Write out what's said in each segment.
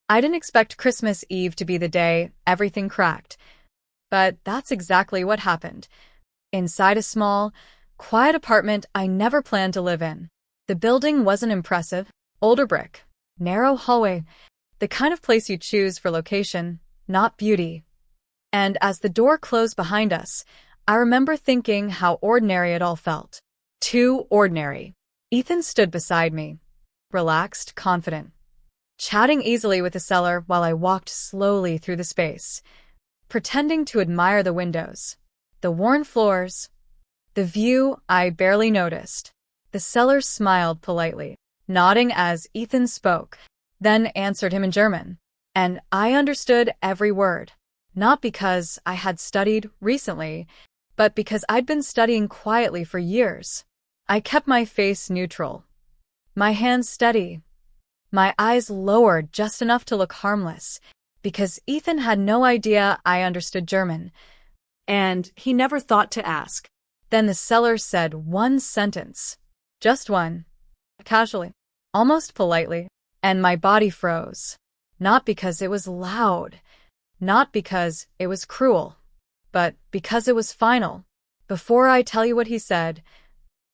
I didn't expect Christmas Eve to be the day everything cracked, but that's exactly what happened. Inside a small, quiet apartment I never planned to live in. The building wasn't impressive, older brick, narrow hallway, the kind of place you choose for location, not beauty. And as the door closed behind us, I remember thinking how ordinary it all felt. Too ordinary. Ethan stood beside me, relaxed, confident, chatting easily with the seller while I walked slowly through the space, pretending to admire the windows, the worn floors, the view I barely noticed. The seller smiled politely, nodding as Ethan spoke, then answered him in German. And I understood every word, not because I had studied recently, but because I'd been studying quietly for years. I kept my face neutral, my hands steady, my eyes lowered just enough to look harmless, because Ethan had no idea I understood German, and he never thought to ask. Then the seller said one sentence, just one, casually, almost politely, and my body froze. Not because it was loud, not because it was cruel, but because it was final. Before I tell you what he said,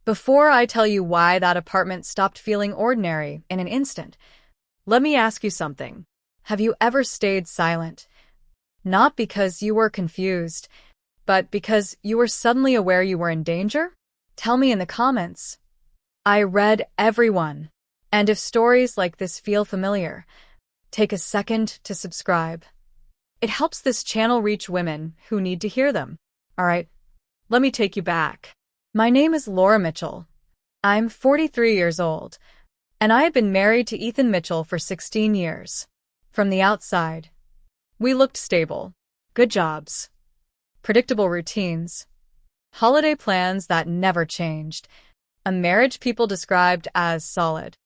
before I tell you why that apartment stopped feeling ordinary in an instant, let me ask you something. Have you ever stayed silent? Not because you were confused, but because you were suddenly aware you were in danger? Tell me in the comments. I read every one. And if stories like this feel familiar, take a second to subscribe. It helps this channel reach women who need to hear them. All right, let me take you back. My name is Laura Mitchell. I'm 43 years old, and I have been married to Ethan Mitchell for 16 years. From the outside, we looked stable, good jobs, predictable routines, holiday plans that never changed, a marriage people described as solid.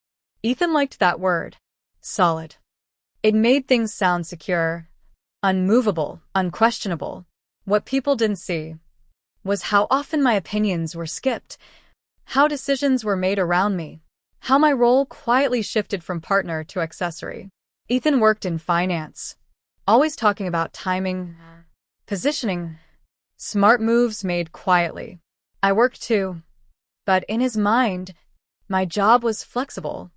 Ethan liked that word, solid. It made things sound secure, unmovable, unquestionable. What people didn't see was how often my opinions were skipped, how decisions were made around me, how my role quietly shifted from partner to accessory. Ethan worked in finance, always talking about timing, positioning, smart moves made quietly. I worked too, but in his mind, my job was flexible,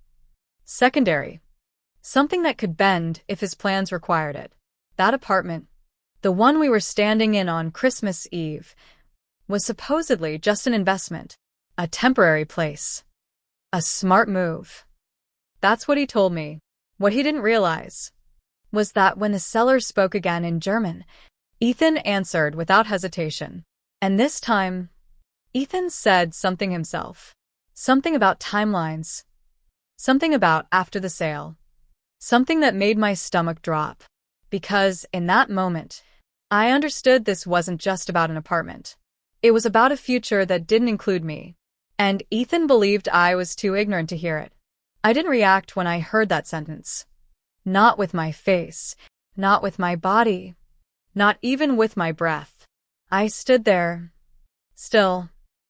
secondary, something that could bend if his plans required it. That apartment, the one we were standing in on Christmas Eve, was supposedly just an investment, a temporary place, a smart move. That's what he told me. What he didn't realize was that when the seller spoke again in German, Ethan answered without hesitation. And this time, Ethan said something himself. Something about timelines. Something about after the sale. Something that made my stomach drop. Because in that moment, I understood this wasn't just about an apartment. It was about a future that didn't include me. And Ethan believed I was too ignorant to hear it. I didn't react when I heard that sentence. Not with my face, not with my body, not even with my breath. I stood there, still,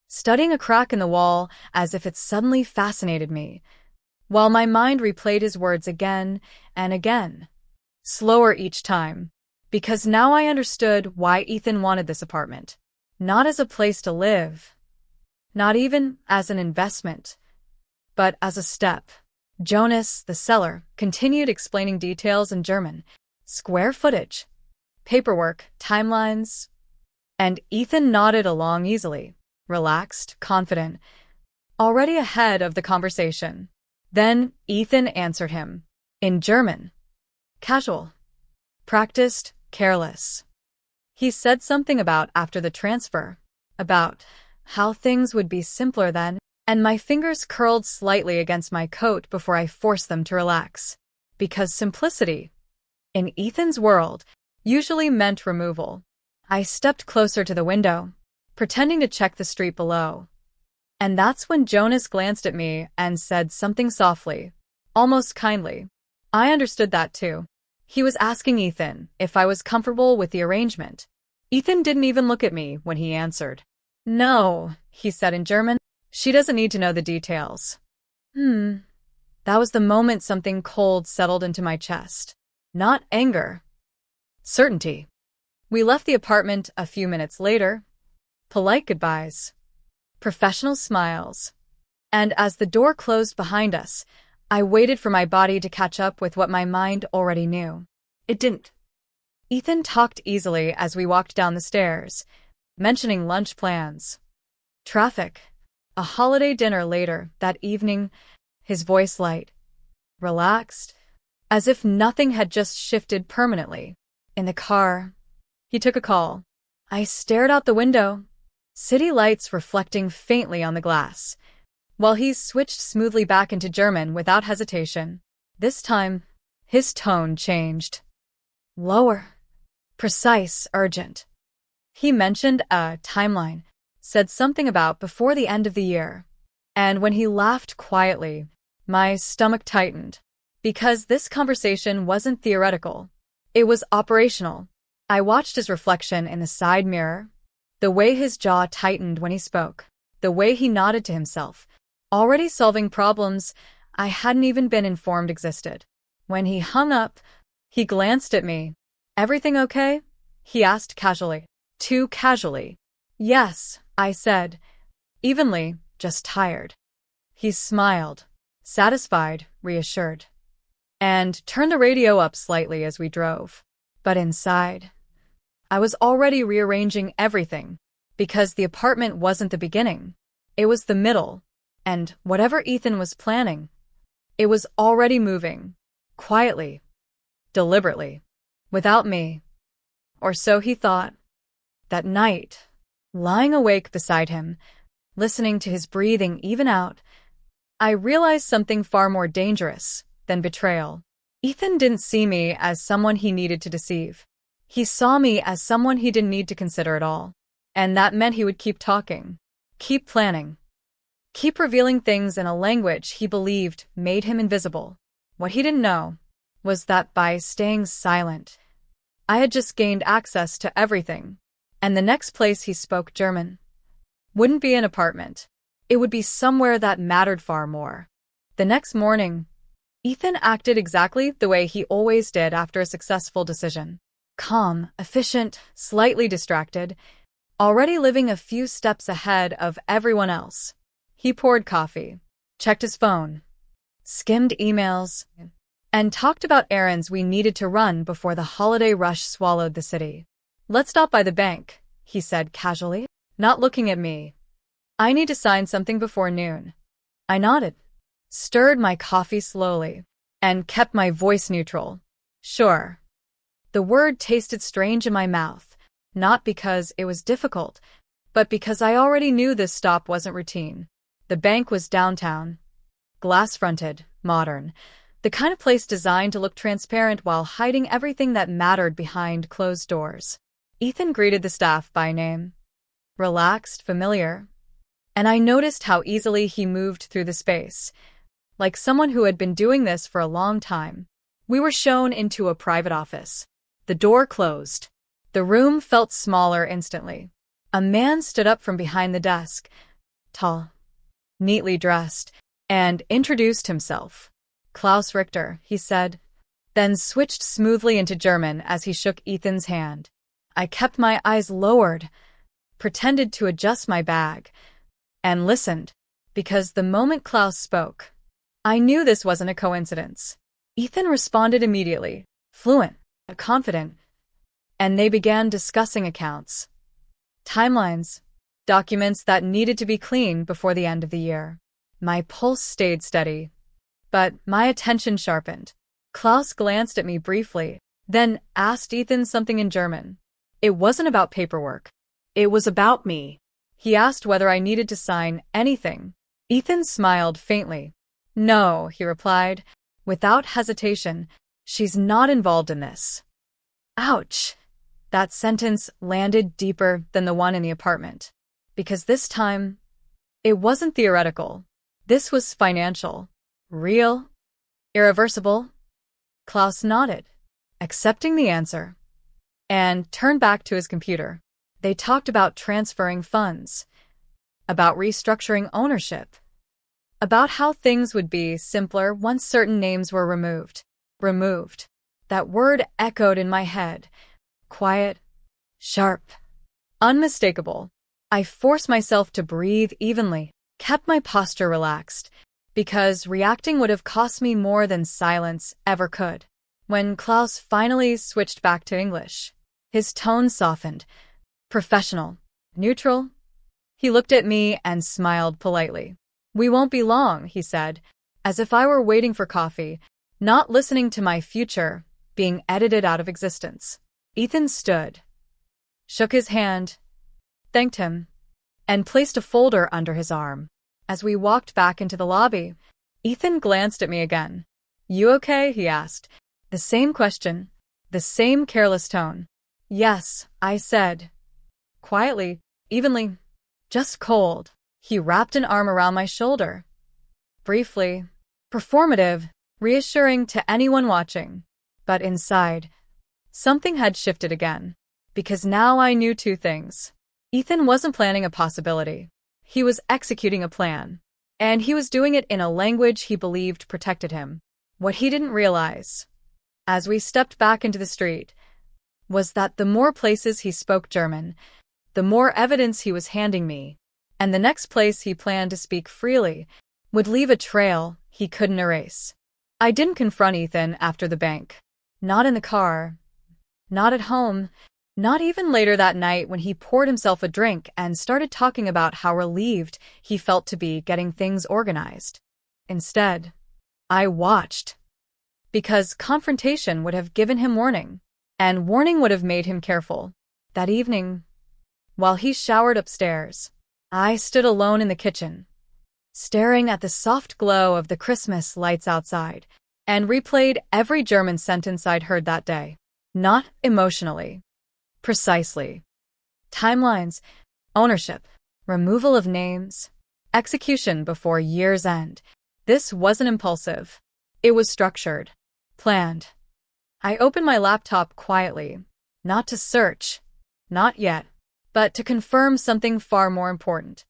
studying a crack in the wall as if it suddenly fascinated me, while my mind replayed his words again and again, slower each time, because now I understood why Ethan wanted this apartment. Not as a place to live, not even as an investment, but as a step. Jonas, the seller, continued explaining details in German, square footage, paperwork, timelines, and Ethan nodded along easily, relaxed, confident, already ahead of the conversation. Then Ethan answered him, in German, casual, practiced, careless. He said something about after the transfer, about how things would be simpler then, and my fingers curled slightly against my coat before I forced them to relax. Because simplicity, in Ethan's world, usually meant removal. I stepped closer to the window, pretending to check the street below. And that's when Jonas glanced at me and said something softly, almost kindly. I understood that too. He was asking Ethan if I was comfortable with the arrangement. Ethan didn't even look at me when he answered. No, he said in German. She doesn't need to know the details. That was the moment something cold settled into my chest. Not anger. Certainty. We left the apartment a few minutes later. Polite goodbyes. Professional smiles. And as the door closed behind us, I waited for my body to catch up with what my mind already knew. It didn't. Ethan talked easily as we walked down the stairs, mentioning lunch plans, traffic, a holiday dinner later that evening, his voice light, relaxed, as if nothing had just shifted permanently. In the car, he took a call. I stared out the window, city lights reflecting faintly on the glass, while he switched smoothly back into German without hesitation. This time, his tone changed. Lower. Precise, urgent. He mentioned a timeline, said something about before the end of the year. And when he laughed quietly, my stomach tightened. Because this conversation wasn't theoretical. It was operational. I watched his reflection in the side mirror, the way his jaw tightened when he spoke, the way he nodded to himself, already solving problems I hadn't even been informed existed. When he hung up, he glanced at me. Everything okay? He asked casually. Too casually. Yes, I said. Evenly, just tired. He smiled, satisfied, reassured, and turned the radio up slightly as we drove. But inside, I was already rearranging everything, because the apartment wasn't the beginning. It was the middle, and whatever Ethan was planning, it was already moving, quietly, deliberately, without me. Or so he thought. That night, lying awake beside him, listening to his breathing even out, I realized something far more dangerous than betrayal. Ethan didn't see me as someone he needed to deceive. He saw me as someone he didn't need to consider at all. And that meant he would keep talking, keep planning, keep revealing things in a language he believed made him invisible. What he didn't know was that by staying silent, I had just gained access to everything. And the next place he spoke German wouldn't be an apartment. It would be somewhere that mattered far more. The next morning, Ethan acted exactly the way he always did after a successful decision. Calm, efficient, slightly distracted, already living a few steps ahead of everyone else. He poured coffee, checked his phone, skimmed emails, and talked about errands we needed to run before the holiday rush swallowed the city. Let's stop by the bank, he said casually, not looking at me. I need to sign something before noon. I nodded, stirred my coffee slowly, and kept my voice neutral. Sure. The word tasted strange in my mouth, not because it was difficult, but because I already knew this stop wasn't routine. The bank was downtown, glass-fronted, modern, the kind of place designed to look transparent while hiding everything that mattered behind closed doors. Ethan greeted the staff by name, relaxed, familiar, and I noticed how easily he moved through the space, like someone who had been doing this for a long time. We were shown into a private office. The door closed. The room felt smaller instantly. A man stood up from behind the desk, tall, neatly dressed, and introduced himself. Klaus Richter, he said, then switched smoothly into German as he shook Ethan's hand. I kept my eyes lowered, pretended to adjust my bag, and listened, because the moment Klaus spoke, I knew this wasn't a coincidence. Ethan responded immediately, fluent, confident, and they began discussing accounts, timelines, documents that needed to be cleaned before the end of the year. My pulse stayed steady, but my attention sharpened. Klaus glanced at me briefly, then asked Ethan something in German. It wasn't about paperwork. It was about me. He asked whether I needed to sign anything. Ethan smiled faintly. No, he replied, without hesitation. She's not involved in this. Ouch. That sentence landed deeper than the one in the apartment. Because this time, it wasn't theoretical. This was financial. Real. Irreversible. Klaus nodded, accepting the answer, and turned back to his computer. They talked about transferring funds, about restructuring ownership, about how things would be simpler once certain names were removed. That word echoed in my head. Quiet, sharp, unmistakable. I forced myself to breathe evenly, kept my posture relaxed, because reacting would have cost me more than silence ever could. When Klaus finally switched back to English, his tone softened. Professional, neutral. He looked at me and smiled politely. "We won't be long," he said, as if I were waiting for coffee, not listening to my future being edited out of existence. Ethan stood, shook his hand, thanked him, and placed a folder under his arm. As we walked back into the lobby, Ethan glanced at me again. "You okay?" he asked. The same question, the same careless tone. "Yes," I said, quietly, evenly, "just cold." He wrapped an arm around my shoulder. Briefly, performative, reassuring to anyone watching. But inside, something had shifted again. Because now I knew two things. Ethan wasn't planning a possibility. He was executing a plan. And he was doing it in a language he believed protected him. What he didn't realize, as we stepped back into the street, was that the more places he spoke German, the more evidence he was handing me, and the next place he planned to speak freely would leave a trail he couldn't erase. I didn't confront Ethan after the bank. Not in the car. Not at home. Not even later that night when he poured himself a drink and started talking about how relieved he felt to be getting things organized. Instead, I watched. Because confrontation would have given him warning, and warning would have made him careful. That evening, while he showered upstairs, I stood alone in the kitchen, staring at the soft glow of the Christmas lights outside, and replayed every German sentence I'd heard that day. Not emotionally. Precisely. Timelines, ownership, removal of names, execution before year's end. This wasn't impulsive. It was structured, planned. I opened my laptop quietly, not to search, not yet, but to confirm something far more important.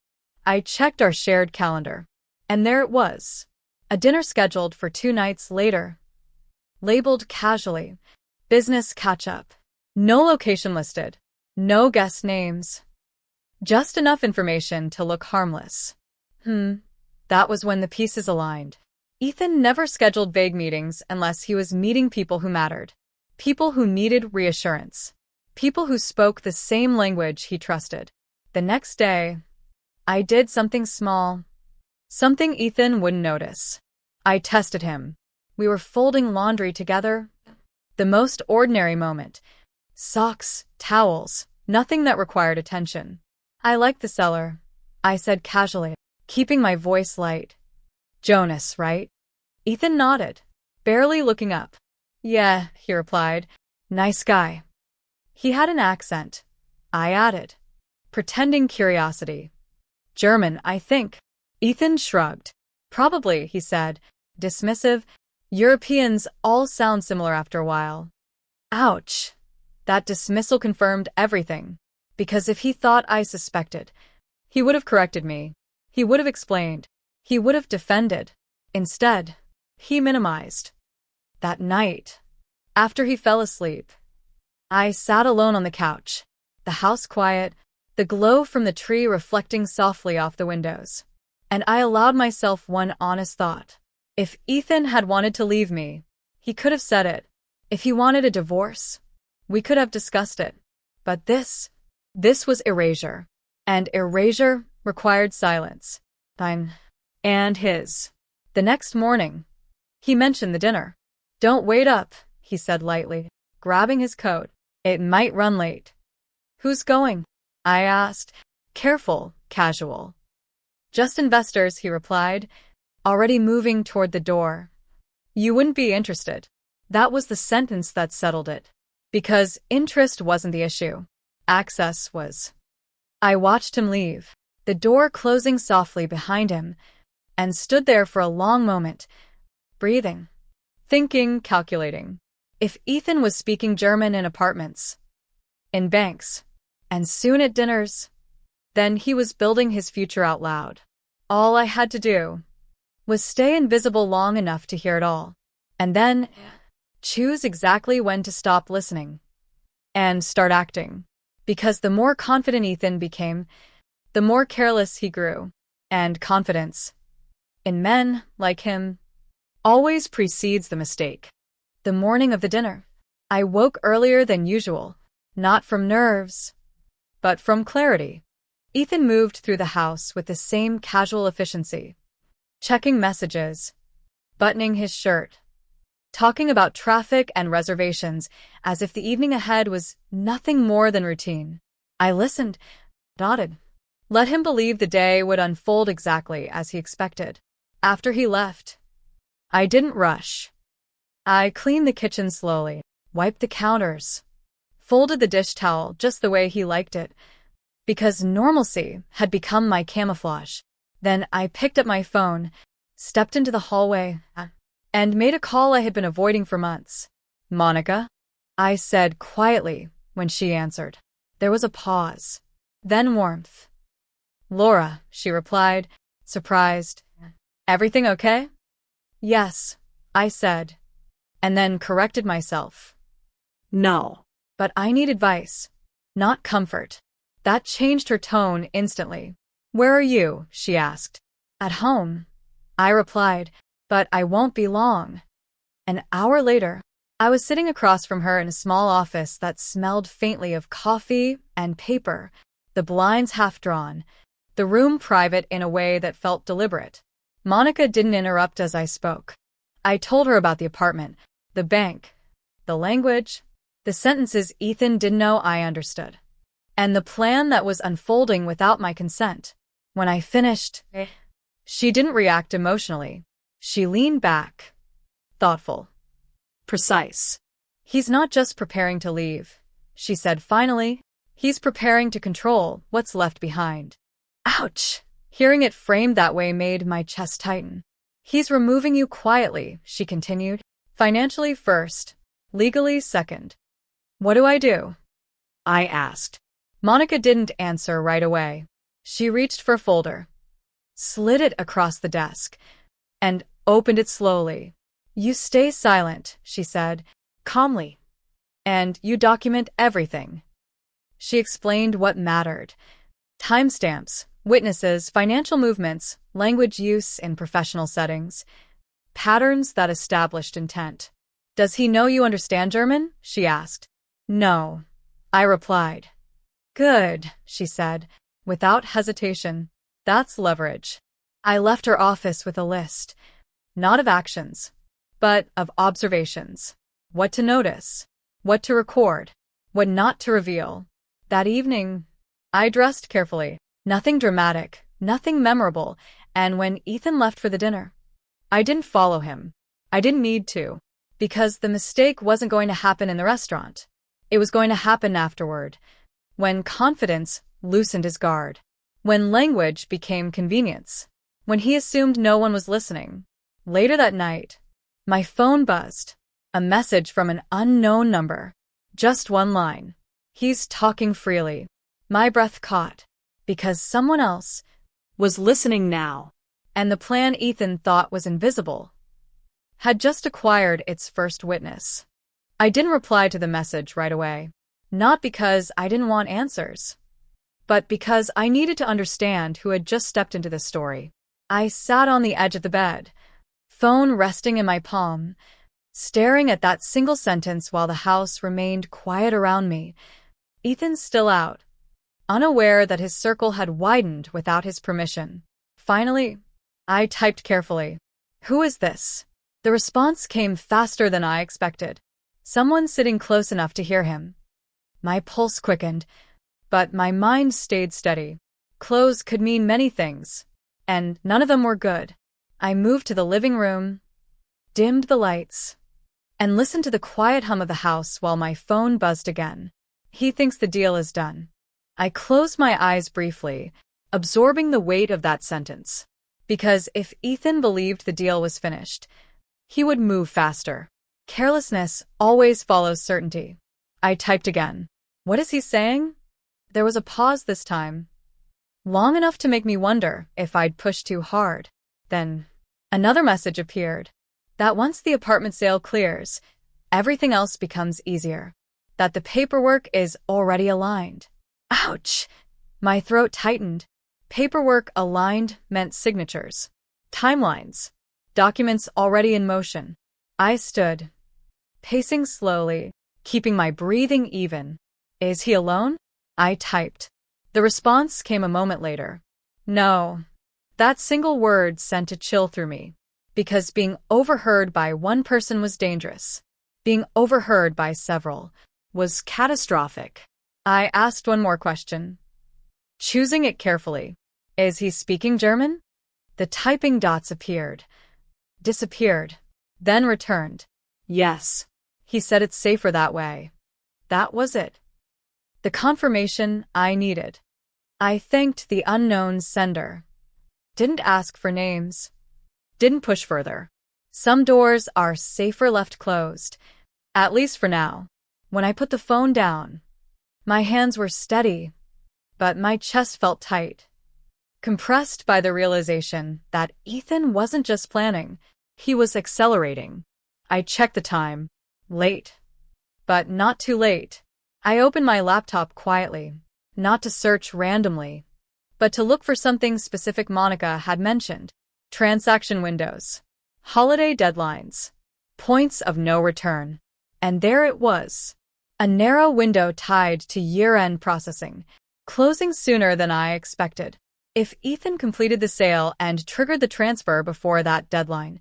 I checked our shared calendar, and there it was, a dinner scheduled for 2 nights later. Labeled casually, business catch-up. No location listed, no guest names. Just enough information to look harmless. That was when the pieces aligned. Ethan never scheduled vague meetings unless he was meeting people who mattered. People who needed reassurance. People who spoke the same language he trusted. The next day, I did something small. Something Ethan wouldn't notice. I tested him. We were folding laundry together. The most ordinary moment. Socks, towels, nothing that required attention. "I like the cellar," I said casually, keeping my voice light. "Jonas, right?" Ethan nodded, barely looking up. "Yeah," he replied. "Nice guy." He had an accent. I added, pretending curiosity. "German, I think." Ethan shrugged. "Probably," he said, dismissive. "Europeans all sound similar after a while." Ouch. That dismissal confirmed everything. Because if he thought I suspected, he would have corrected me. He would have explained. He would have defended. Instead, he minimized. That night, after he fell asleep, I sat alone on the couch, the house quiet, the glow from the tree reflecting softly off the windows. And I allowed myself one honest thought. If Ethan had wanted to leave me, he could have said it. If he wanted a divorce, we could have discussed it. But this was erasure. And erasure required silence. Mine. And his. The next morning, he mentioned the dinner. "Don't wait up," he said lightly, grabbing his coat. "It might run late." "Who's going?" I asked. Careful, casual. "Just investors," he replied, already moving toward the door. "You wouldn't be interested." That was the sentence that settled it. Because interest wasn't the issue. Access was. I watched him leave, the door closing softly behind him, and stood there for a long moment, breathing, thinking, calculating. If Ethan was speaking German in apartments, in banks, and soon at dinners, then he was building his future out loud. All I had to do was stay invisible long enough to hear it all. And then, Choose exactly when to stop listening and start acting. Because the more confident Ethan became, the more careless he grew. And confidence, in men like him, always precedes the mistake. The morning of the dinner, I woke earlier than usual, not from nerves, but from clarity. Ethan moved through the house with the same casual efficiency, checking messages, buttoning his shirt, talking about traffic and reservations as if the evening ahead was nothing more than routine. I listened, nodded, let him believe the day would unfold exactly as he expected. After he left, I didn't rush. I cleaned the kitchen slowly, wiped the counters, folded the dish towel just the way he liked it, because normalcy had become my camouflage. Then I picked up my phone, stepped into the hallway, and made a call I had been avoiding for months. "Monica?" I said quietly when she answered. There was a pause, then warmth. "Laura," she replied, surprised. "Everything okay?" "Yes," I said, and then corrected myself. "No." But I need advice, not comfort. That changed her tone instantly. "Where are you?" she asked. "At home," I replied, "but I won't be long." An hour later, I was sitting across from her in a small office that smelled faintly of coffee and paper, the blinds half drawn, the room private in a way that felt deliberate. Monica didn't interrupt as I spoke. I told her about the apartment, the bank, the language, the sentences Ethan didn't know I understood, and the plan that was unfolding without my consent. When I finished, she didn't react emotionally. She leaned back, thoughtful, precise. "He's not just preparing to leave," she said finally. "He's preparing to control what's left behind." Ouch! Hearing it framed that way made my chest tighten. "He's removing you quietly," she continued. "Financially first, legally second." "What do I do?" I asked. Monica didn't answer right away. She reached for a folder, slid it across the desk, and opened it slowly. "You stay silent," she said, calmly, "and you document everything." She explained what mattered: timestamps, witnesses, financial movements, language use in professional settings, patterns that established intent. "Does he know you understand German?" she asked. "No," I replied. "Good," she said, without hesitation. "That's leverage." I left her office with a list, not of actions, but of observations. What to notice, what to record, what not to reveal. That evening, I dressed carefully. Nothing dramatic, nothing memorable, and when Ethan left for the dinner, I didn't follow him. I didn't need to, because the mistake wasn't going to happen in the restaurant. It was going to happen afterward, when confidence loosened his guard, when language became convenience, when he assumed no one was listening. Later that night, my phone buzzed. A message from an unknown number. Just one line. "He's talking freely." My breath caught, because someone else was listening now, and the plan Ethan thought was invisible had just acquired its first witness. I didn't reply to the message right away, not because I didn't want answers, but because I needed to understand who had just stepped into the story. I sat on the edge of the bed, phone resting in my palm, staring at that single sentence while the house remained quiet around me. Ethan's still out, unaware that his circle had widened without his permission. Finally, I typed carefully, "Who is this?" The response came faster than I expected. Someone sitting close enough to hear him. My pulse quickened, but my mind stayed steady. Close could mean many things, and none of them were good. I moved to the living room, dimmed the lights, and listened to the quiet hum of the house while my phone buzzed again. "He thinks the deal is done." I closed my eyes briefly, absorbing the weight of that sentence. Because if Ethan believed the deal was finished, he would move faster. Carelessness always follows certainty. I typed again. "What is he saying?" There was a pause this time, long enough to make me wonder if I'd pushed too hard. Then another message appeared, that once the apartment sale clears, everything else becomes easier, that the paperwork is already aligned. Ouch! My throat tightened. Paperwork aligned meant signatures, timelines, documents already in motion. I stood, pacing slowly, keeping my breathing even. Is he alone? I typed. The response came a moment later. No. That single word sent a chill through me, because being overheard by one person was dangerous. Being overheard by several was catastrophic. I asked one more question, choosing it carefully. Is he speaking German? The typing dots appeared, disappeared, then returned. Yes. He said it's safer that way. That was it. The confirmation I needed. I thanked the unknown sender. Didn't ask for names. Didn't push further. Some doors are safer left closed, at least for now. When I put the phone down, my hands were steady, but my chest felt tight, compressed by the realization that Ethan wasn't just planning, he was accelerating. I checked the time. Late. But not too late. I opened my laptop quietly, not to search randomly, but to look for something specific Monica had mentioned. Transaction windows, holiday deadlines, points of no return. And there it was. A narrow window tied to year-end processing, closing sooner than I expected. If Ethan completed the sale and triggered the transfer before that deadline,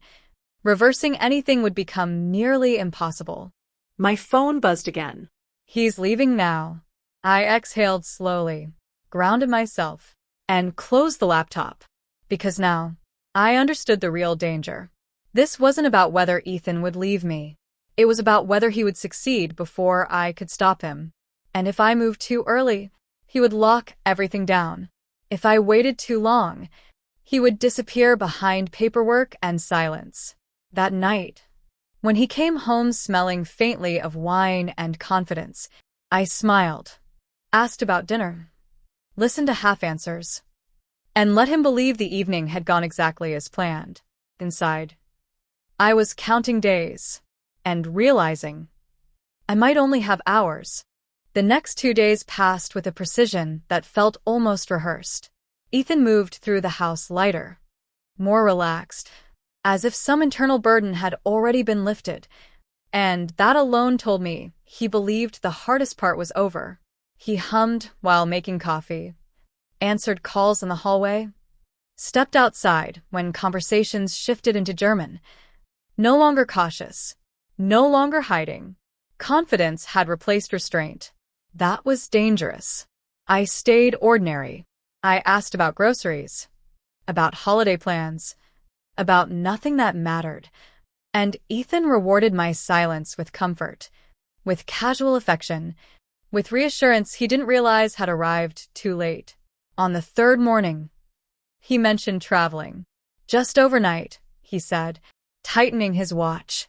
reversing anything would become nearly impossible. My phone buzzed again. He's leaving now. I exhaled slowly, grounded myself, and closed the laptop. Because now, I understood the real danger. This wasn't about whether Ethan would leave me. It was about whether he would succeed before I could stop him. And if I moved too early, he would lock everything down. If I waited too long, he would disappear behind paperwork and silence. That night, when he came home smelling faintly of wine and confidence, I smiled, asked about dinner, listened to half-answers, and let him believe the evening had gone exactly as planned. Inside, I was counting days and realizing I might only have hours. The next 2 days passed with a precision that felt almost rehearsed. Ethan moved through the house lighter, more relaxed, as if some internal burden had already been lifted, and that alone told me he believed the hardest part was over. He hummed while making coffee, answered calls in the hallway, stepped outside when conversations shifted into German. No longer cautious, no longer hiding. Confidence had replaced restraint. That was dangerous. I stayed ordinary. I asked about groceries, about holiday plans, about nothing that mattered, and Ethan rewarded my silence with comfort, with casual affection, with reassurance he didn't realize had arrived too late. On the third morning, he mentioned traveling. Just overnight, he said, tightening his watch.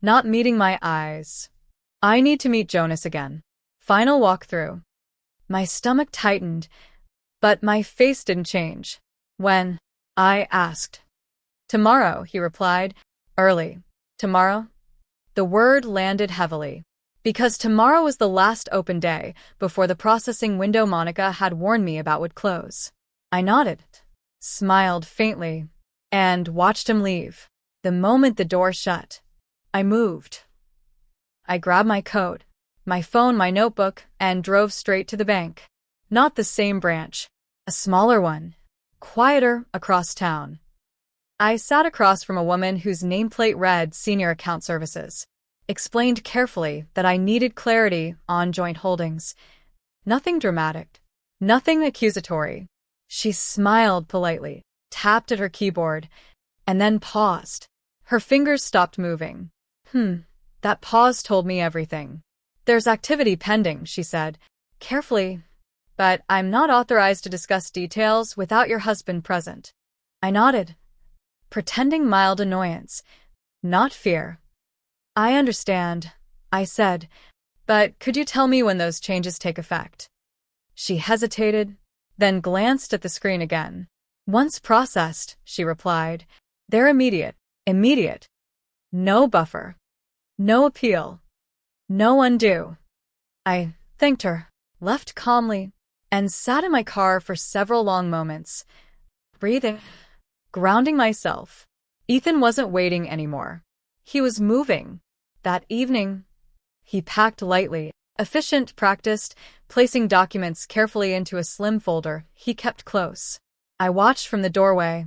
Not meeting my eyes. I need to meet Jonas again. Final walkthrough. My stomach tightened, but my face didn't change. When? I asked. Tomorrow, he replied. Early. Tomorrow? The word landed heavily. Because tomorrow was the last open day before the processing window Monica had warned me about would close. I nodded, smiled faintly, and watched him leave. The moment the door shut, I moved. I grabbed my coat, my phone, my notebook, and drove straight to the bank. Not the same branch. A smaller one. Quieter, across town. I sat across from a woman whose nameplate read Senior Account Services. Explained carefully that I needed clarity on joint holdings. Nothing dramatic. Nothing accusatory. She smiled politely, tapped at her keyboard, and then paused. Her fingers stopped moving. That pause told me everything. There's activity pending, she said, carefully, but I'm not authorized to discuss details without your husband present. I nodded, pretending mild annoyance, not fear. I understand, I said, but could you tell me when those changes take effect? She hesitated, then glanced at the screen again. Once processed, she replied, they're immediate. Immediate. No buffer. No appeal. No undo. I thanked her, left calmly, and sat in my car for several long moments, breathing, grounding myself. Ethan wasn't waiting anymore. He was moving. That evening, he packed lightly, efficient, practiced, placing documents carefully into a slim folder he kept close. I watched from the doorway,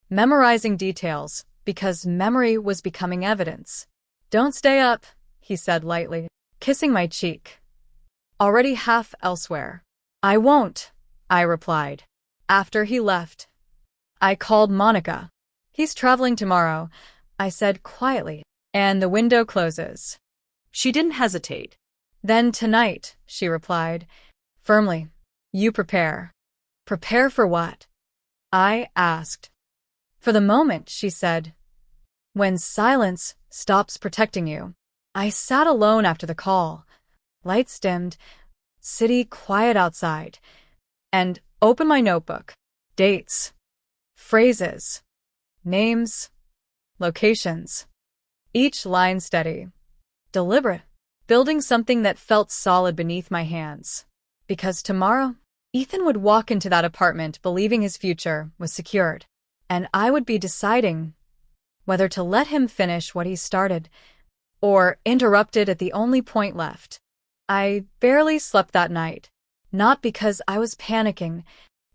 memorizing details, because memory was becoming evidence. "Don't stay up," he said lightly, kissing my cheek, already half elsewhere. "I won't," I replied. After he left, I called Monica. "He's traveling tomorrow," I said quietly, "and the window closes." She didn't hesitate. "Then tonight," she replied, firmly. "You prepare." "Prepare for what?" I asked. "For the moment," she said. "When silence stops protecting you." I sat alone after the call. Lights dimmed, city quiet outside, and opened my notebook. Dates, phrases, names, locations. Each line steady, deliberate, building something that felt solid beneath my hands. Because tomorrow, Ethan would walk into that apartment believing his future was secured, and I would be deciding whether to let him finish what he started or interrupt it at the only point left. I barely slept that night, not because I was panicking,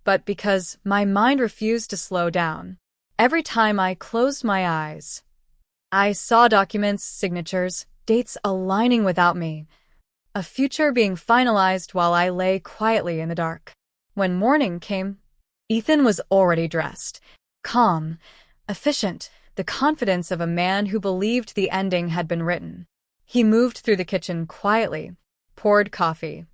but because my mind refused to slow down. Every time I closed my eyes, I saw documents, signatures, dates aligning without me, a future being finalized while I lay quietly in the dark. When morning came, Ethan was already dressed, calm, efficient, the confidence of a man who believed the ending had been written. He moved through the kitchen quietly, poured coffee,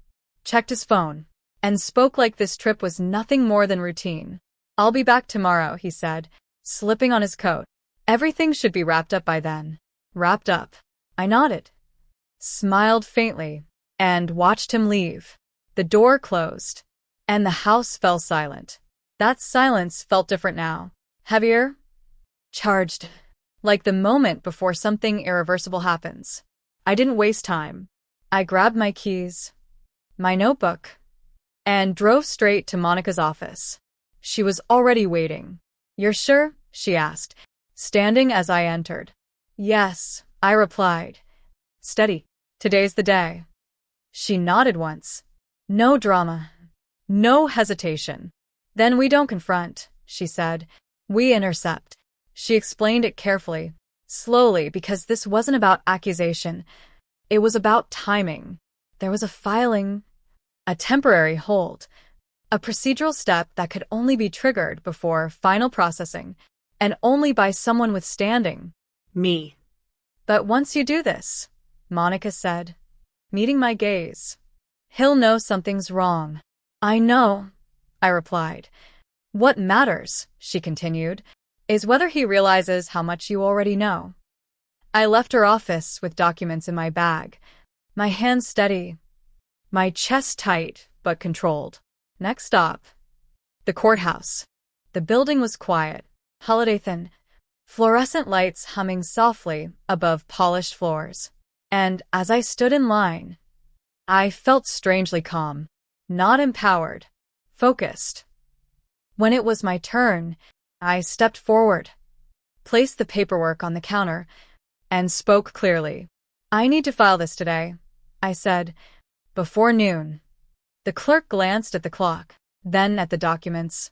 checked his phone, and spoke like this trip was nothing more than routine. "I'll be back tomorrow," he said, slipping on his coat. "Everything should be wrapped up by then." "Wrapped up?" I nodded, smiled faintly, and watched him leave. The door closed, and the house fell silent. That silence felt different now. Heavier, charged, like the moment before something irreversible happens. I didn't waste time. I grabbed my keys, my notebook, and drove straight to Monica's office. She was already waiting. "You're sure?" she asked, standing as I entered. "Yes," I replied. "Steady. Today's the day." She nodded once. "No drama. No hesitation." "Then we don't confront," she said. "We intercept." She explained it carefully, slowly, because this wasn't about accusation. It was about timing. There was a filing, a temporary hold, a procedural step that could only be triggered before final processing, and only by someone with standing. Me. "But once you do this," Monica said, meeting my gaze, "he'll know something's wrong." "I know," I replied. "What matters," she continued, "is whether he realizes how much you already know." I left her office with documents in my bag, my hands steady, my chest tight but controlled. Next stop, the courthouse. The building was quiet, holiday thin, fluorescent lights humming softly above polished floors. And as I stood in line, I felt strangely calm, not empowered, focused. When it was my turn, I stepped forward, placed the paperwork on the counter, and spoke clearly. "I need to file this today," I said, "before noon." The clerk glanced at the clock, then at the documents,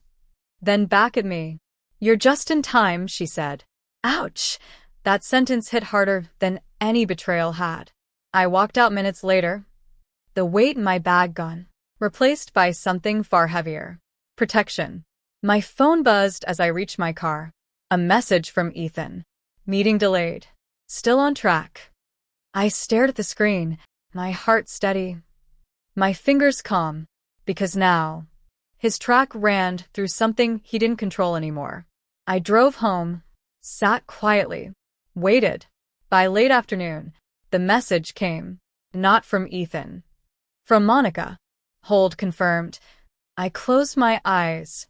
then back at me. "You're just in time," she said. Ouch! That sentence hit harder than any betrayal had. I walked out minutes later, the weight in my bag gone, replaced by something far heavier. Protection. My phone buzzed as I reached my car. A message from Ethan. "Meeting delayed. Still on track." I stared at the screen, my heart steady, my fingers calm, because now, his track ran through something he didn't control anymore. I drove home, sat quietly, waited. By late afternoon, the message came, not from Ethan, from Monica. Hold confirmed. I closed my eyes,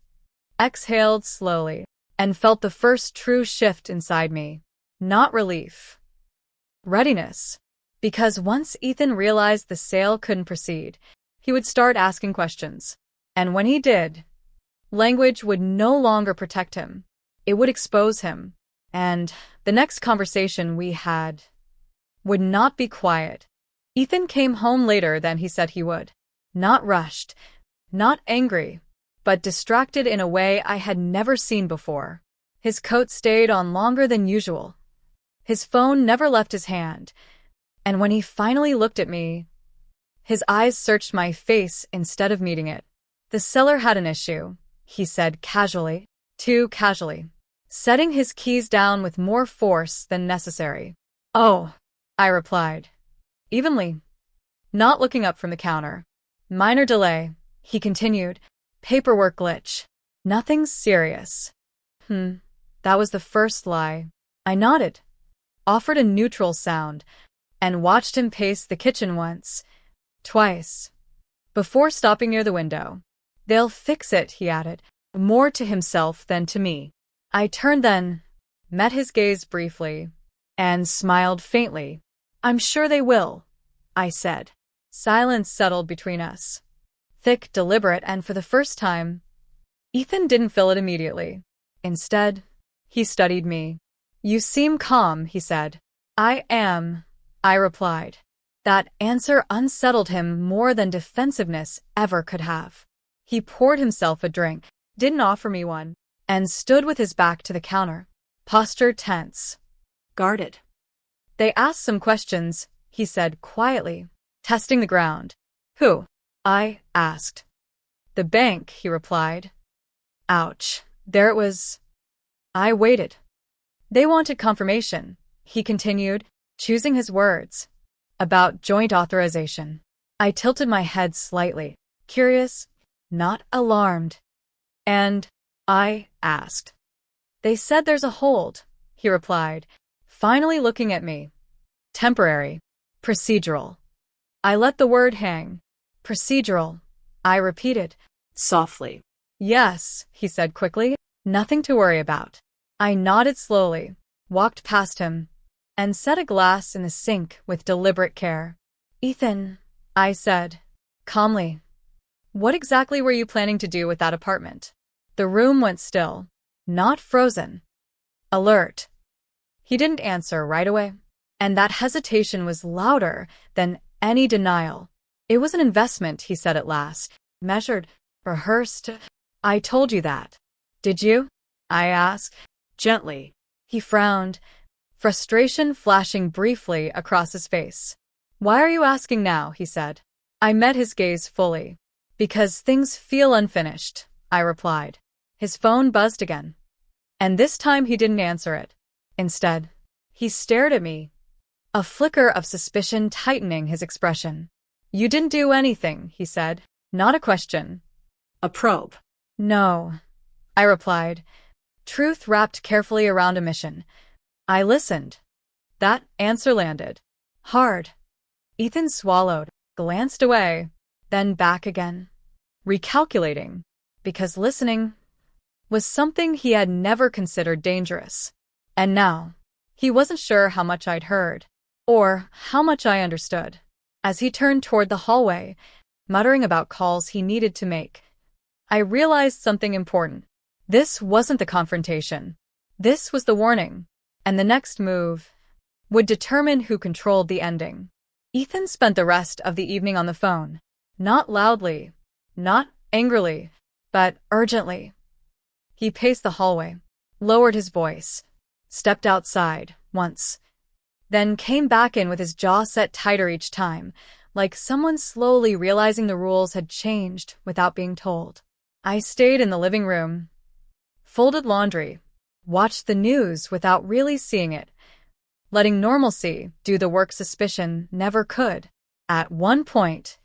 exhaled slowly, and felt the first true shift inside me. Not relief, readiness. Because once Ethan realized the sale couldn't proceed, he would start asking questions. And when he did, language would no longer protect him. It would expose him. And the next conversation we had would not be quiet. Ethan came home later than he said he would. Not rushed, not angry, but distracted in a way I had never seen before. His coat stayed on longer than usual. His phone never left his hand. And when he finally looked at me, his eyes searched my face instead of meeting it. The seller had an issue, he said casually, too casually, setting his keys down with more force than necessary. Oh, I replied, evenly, not looking up from the counter. Minor delay, he continued, paperwork glitch. Nothing serious. That was the first lie. I nodded, offered a neutral sound, and watched him pace the kitchen once, twice, before stopping near the window. They'll fix it, he added, more to himself than to me. I turned then, met his gaze briefly, and smiled faintly. I'm sure they will, I said. Silence settled between us. Thick, deliberate, and for the first time, Ethan didn't fill it immediately. Instead, he studied me. You seem calm, he said. I am, I replied. That answer unsettled him more than defensiveness ever could have. He poured himself a drink, didn't offer me one, and stood with his back to the counter, posture tense, guarded. They asked some questions, he said quietly, testing the ground. Who? I asked. The bank, he replied. Ouch. There it was. I waited. They wanted confirmation, he continued, choosing his words. About joint authorization. I tilted my head slightly, curious, not alarmed. And I asked. They said there's a hold, he replied, finally looking at me. Temporary. Procedural. I let the word hang. Procedural. I repeated, softly. Yes, he said quickly. Nothing to worry about. I nodded slowly, walked past him, and set a glass in the sink with deliberate care. Ethan, I said, calmly, what exactly were you planning to do with that apartment? The room went still, not frozen. Alert. He didn't answer right away, and that hesitation was louder than any denial. It was an investment, he said at last, measured, rehearsed. I told you that. Did you? I asked, gently. He frowned, frustration flashing briefly across his face. Why are you asking now? He said. I met his gaze fully. Because things feel unfinished, I replied. His phone buzzed again. And this time he didn't answer it. Instead, he stared at me, a flicker of suspicion tightening his expression. You didn't do anything, he said. Not a question. A probe. No, I replied, truth wrapped carefully around omission. I listened. That answer landed. Hard. Ethan swallowed, glanced away, then back again, recalculating, because listening was something he had never considered dangerous. And now, he wasn't sure how much I'd heard, or how much I understood. As he turned toward the hallway, muttering about calls he needed to make, I realized something important. This wasn't the confrontation. This was the warning, and the next move would determine who controlled the ending. Ethan spent the rest of the evening on the phone, not loudly, not angrily, but urgently. He paced the hallway, lowered his voice, stepped outside once, then came back in with his jaw set tighter each time, like someone slowly realizing the rules had changed without being told. I stayed in the living room, folded laundry, watched the news without really seeing it, letting normalcy do the work suspicion never could. At one point,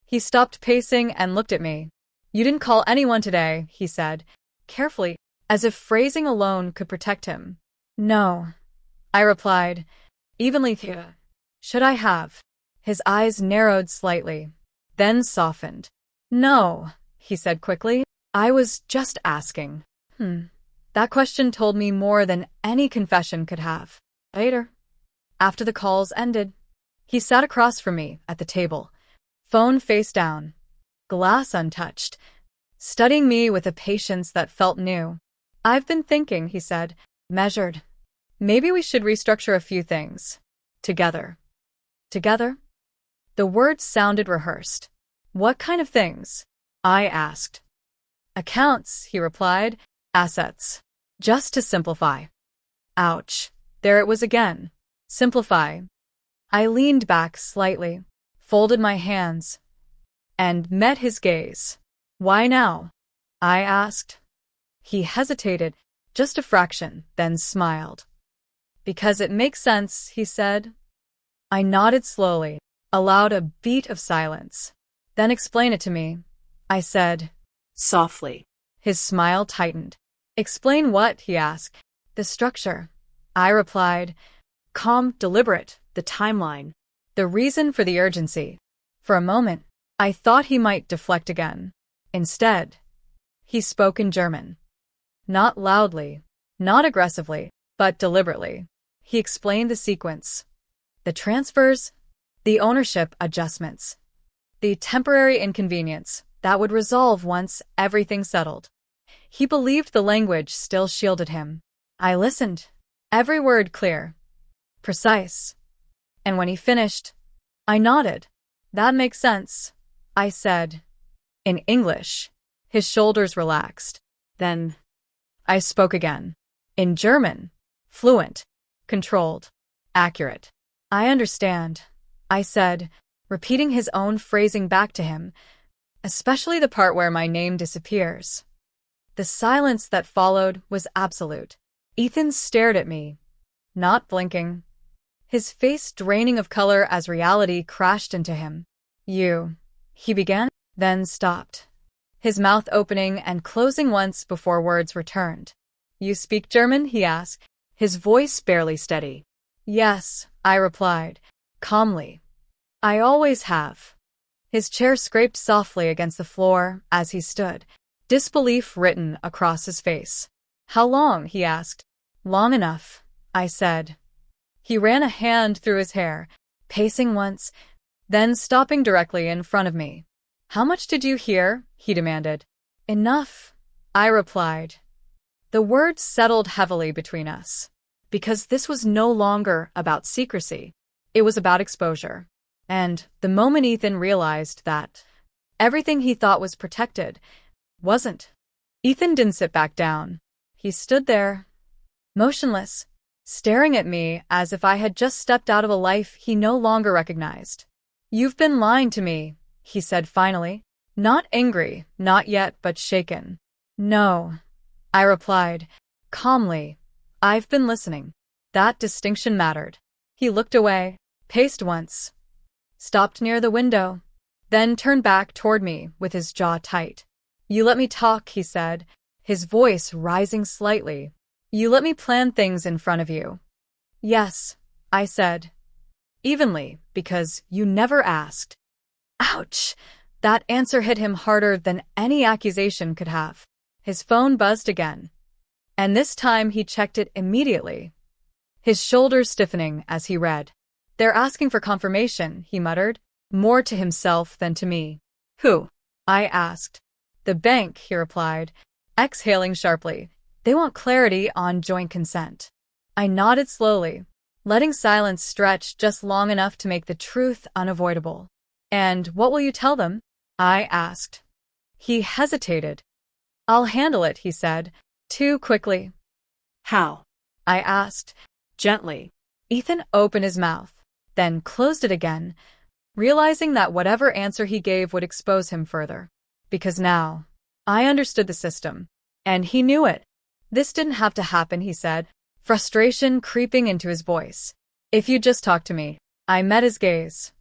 he stopped pacing and looked at me. You didn't call anyone today, he said, carefully, as if phrasing alone could protect him. No, I replied, evenly. Should I have? His eyes narrowed slightly, then softened. No, he said quickly. I was just asking. That question told me more than any confession could have. Later. After the calls ended, he sat across from me at the table, phone face down, glass untouched, studying me with a patience that felt new. "I've been thinking," he said, measured. "Maybe we should restructure a few things. Together." Together? The words sounded rehearsed. "What kind of things?" I asked. "Accounts," he replied. "Assets. Just to simplify." Ouch. There it was again. Simplify. I leaned back slightly, folded my hands, and met his gaze. "Why now?" I asked. He hesitated, just a fraction, then smiled. "Because it makes sense," he said. I nodded slowly, allowed a beat of silence. "Then explain it to me," I said, softly. His smile tightened. "Explain what?" he asked. "The structure," I replied, calm, deliberate, the timeline, the reason for the urgency. For a moment, I thought he might deflect again. Instead, he spoke in German. Not loudly, not aggressively, but deliberately. He explained the sequence. The transfers, the ownership adjustments, the temporary inconvenience that would resolve once everything settled. He believed the language still shielded him. I listened, every word clear, precise. And when he finished, I nodded. "That makes sense," I said. In English. His shoulders relaxed. Then I spoke again. In German. Fluent, controlled, accurate. "I understand," I said, repeating his own phrasing back to him, especially the part where my name disappears. The silence that followed was absolute. Ethan stared at me, not blinking, his face draining of color as reality crashed into him. "You," he began, then stopped, his mouth opening and closing once before words returned. "You speak German?" he asked, his voice barely steady. "Yes," I replied, calmly. "I always have." His chair scraped softly against the floor as he stood, disbelief written across his face. "How long?" he asked. "Long enough," I said. He ran a hand through his hair, pacing once, then stopping directly in front of me. "How much did you hear?" he demanded. "Enough," I replied. The words settled heavily between us, because this was no longer about secrecy. It was about exposure. And the moment Ethan realized that everything he thought was protected wasn't. Ethan didn't sit back down. He stood there, motionless, staring at me as if I had just stepped out of a life he no longer recognized. "You've been lying to me," he said finally. Not angry, not yet, but shaken. "No," I replied, calmly. "I've been listening." That distinction mattered. He looked away, paced once, stopped near the window, then turned back toward me with his jaw tight. "You let me talk," he said, his voice rising slightly. "You let me plan things in front of you." "Yes," I said, evenly, "because you never asked." Ouch! That answer hit him harder than any accusation could have. His phone buzzed again, and this time he checked it immediately, his shoulders stiffening as he read. "They're asking for confirmation," he muttered, more to himself than to me. "Who?" I asked. "The bank," he replied, exhaling sharply. "They want clarity on joint consent." I nodded slowly, letting silence stretch just long enough to make the truth unavoidable. "And what will you tell them?" I asked. He hesitated. "I'll handle it," he said, too quickly. "How?" I asked, gently. Ethan opened his mouth, then closed it again, realizing that whatever answer he gave would expose him further. Because now, I understood the system, and he knew it. "This didn't have to happen," he said, frustration creeping into his voice. "If you'd just talk to me." I met his gaze.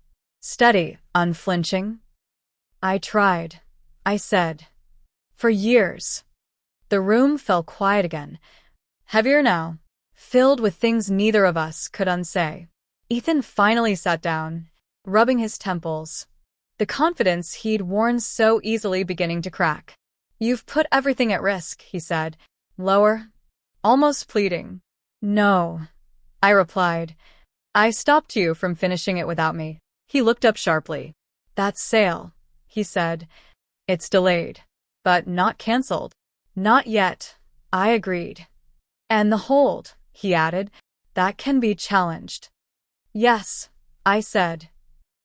Steady, unflinching. "I tried," I said. "For years." The room fell quiet again, heavier now, filled with things neither of us could unsay. Ethan finally sat down, rubbing his temples, the confidence he'd worn so easily beginning to crack. "You've put everything at risk," he said, lower, almost pleading. "No," I replied, I stopped you from finishing it without me. He looked up sharply. That sale, he said. It's delayed, but not cancelled. Not yet, I agreed. And the hold, he added, that can be challenged. Yes, I said,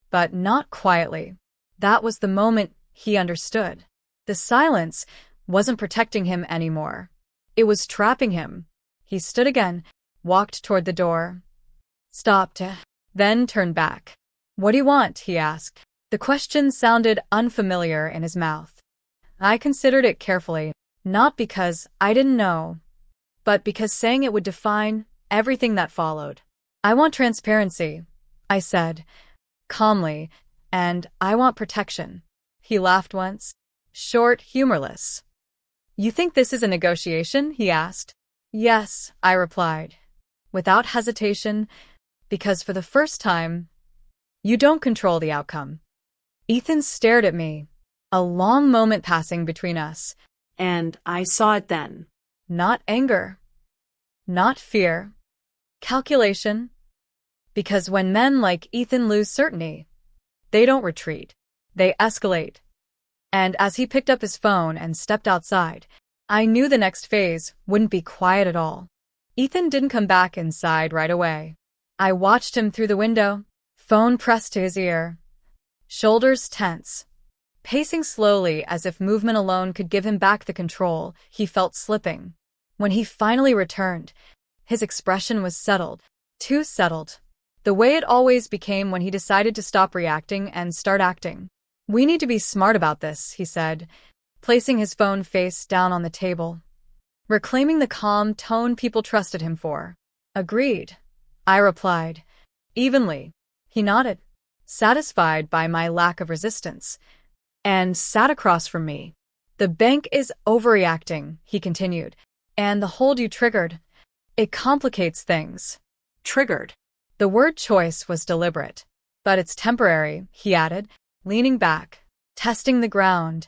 but not quietly. That was the moment he understood. The silence wasn't protecting him anymore. It was trapping him. He stood again, walked toward the door, stopped, then turned back. What do you want? He asked. The question sounded unfamiliar in his mouth. I considered it carefully, not because I didn't know, but because saying it would define everything that followed. I want transparency, I said, calmly, and I want protection. He laughed once, short, humorless. You think this is a negotiation? He asked. Yes, I replied, without hesitation, because for the first time, you don't control the outcome. Ethan stared at me, a long moment passing between us, and I saw it then. Not anger, not fear, calculation. Because when men like Ethan lose certainty, they don't retreat, they escalate. And as he picked up his phone and stepped outside, I knew the next phase wouldn't be quiet at all. Ethan didn't come back inside right away. I watched him through the window, phone pressed to his ear, shoulders tense. Pacing slowly as if movement alone could give him back the control he felt slipping. When he finally returned, his expression was settled, too settled. The way it always became when he decided to stop reacting and start acting. We need to be smart about this, he said, placing his phone face down on the table, reclaiming the calm tone people trusted him for. Agreed, I replied, evenly. He nodded, satisfied by my lack of resistance, and sat across from me. The bank is overreacting, he continued, and the hold you triggered, it complicates things. Triggered. The word choice was deliberate. But it's temporary, he added, leaning back, testing the ground.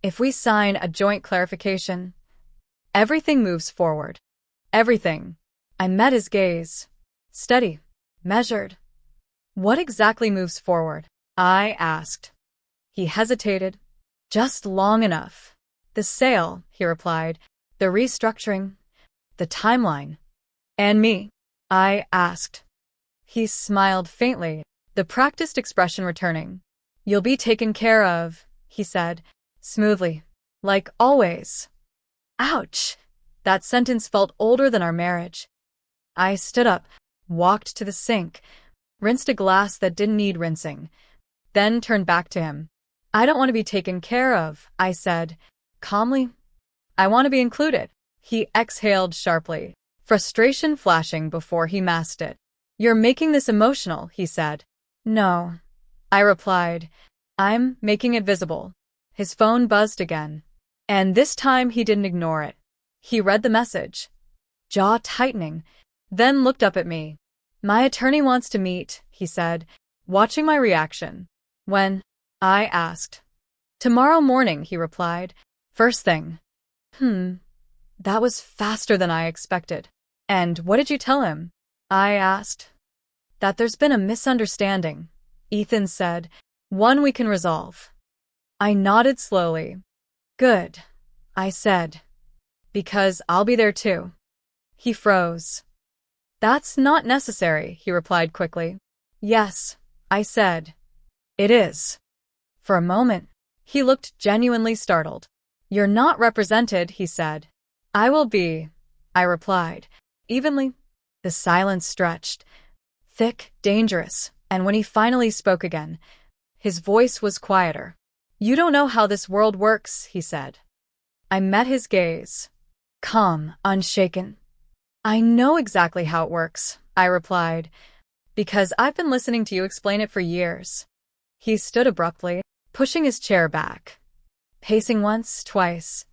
If we sign a joint clarification, everything moves forward. Everything. I met his gaze. Steady. Measured. What exactly moves forward? I asked. He hesitated. Just long enough. The sale, he replied. The restructuring. The timeline. And me? I asked. He smiled faintly, the practiced expression returning. You'll be taken care of, he said, smoothly. Like always. Ouch! That sentence felt older than our marriage. I stood up, walked to the sink, rinsed a glass that didn't need rinsing, then turned back to him. I don't want to be taken care of, I said, calmly. I want to be included. He exhaled sharply, frustration flashing before he masked it. You're making this emotional, he said. No, I replied. I'm making it visible. His phone buzzed again. And this time he didn't ignore it. He read the message, jaw tightening, then looked up at me. My attorney wants to meet, he said, watching my reaction. When? I asked. Tomorrow morning, he replied. First thing. That was faster than I expected. And what did you tell him? I asked. That there's been a misunderstanding, Ethan said, one we can resolve. I nodded slowly. Good, I said. Because I'll be there too. He froze. That's not necessary, he replied quickly. Yes, I said. It is. For a moment, he looked genuinely startled. You're not represented, he said. I will be, I replied, evenly. The silence stretched, thick, dangerous, and when he finally spoke again, his voice was quieter. You don't know how this world works, he said. I met his gaze. Calm, unshaken. I know exactly how it works, I replied, because I've been listening to you explain it for years. He stood abruptly, pushing his chair back, pacing once, twice,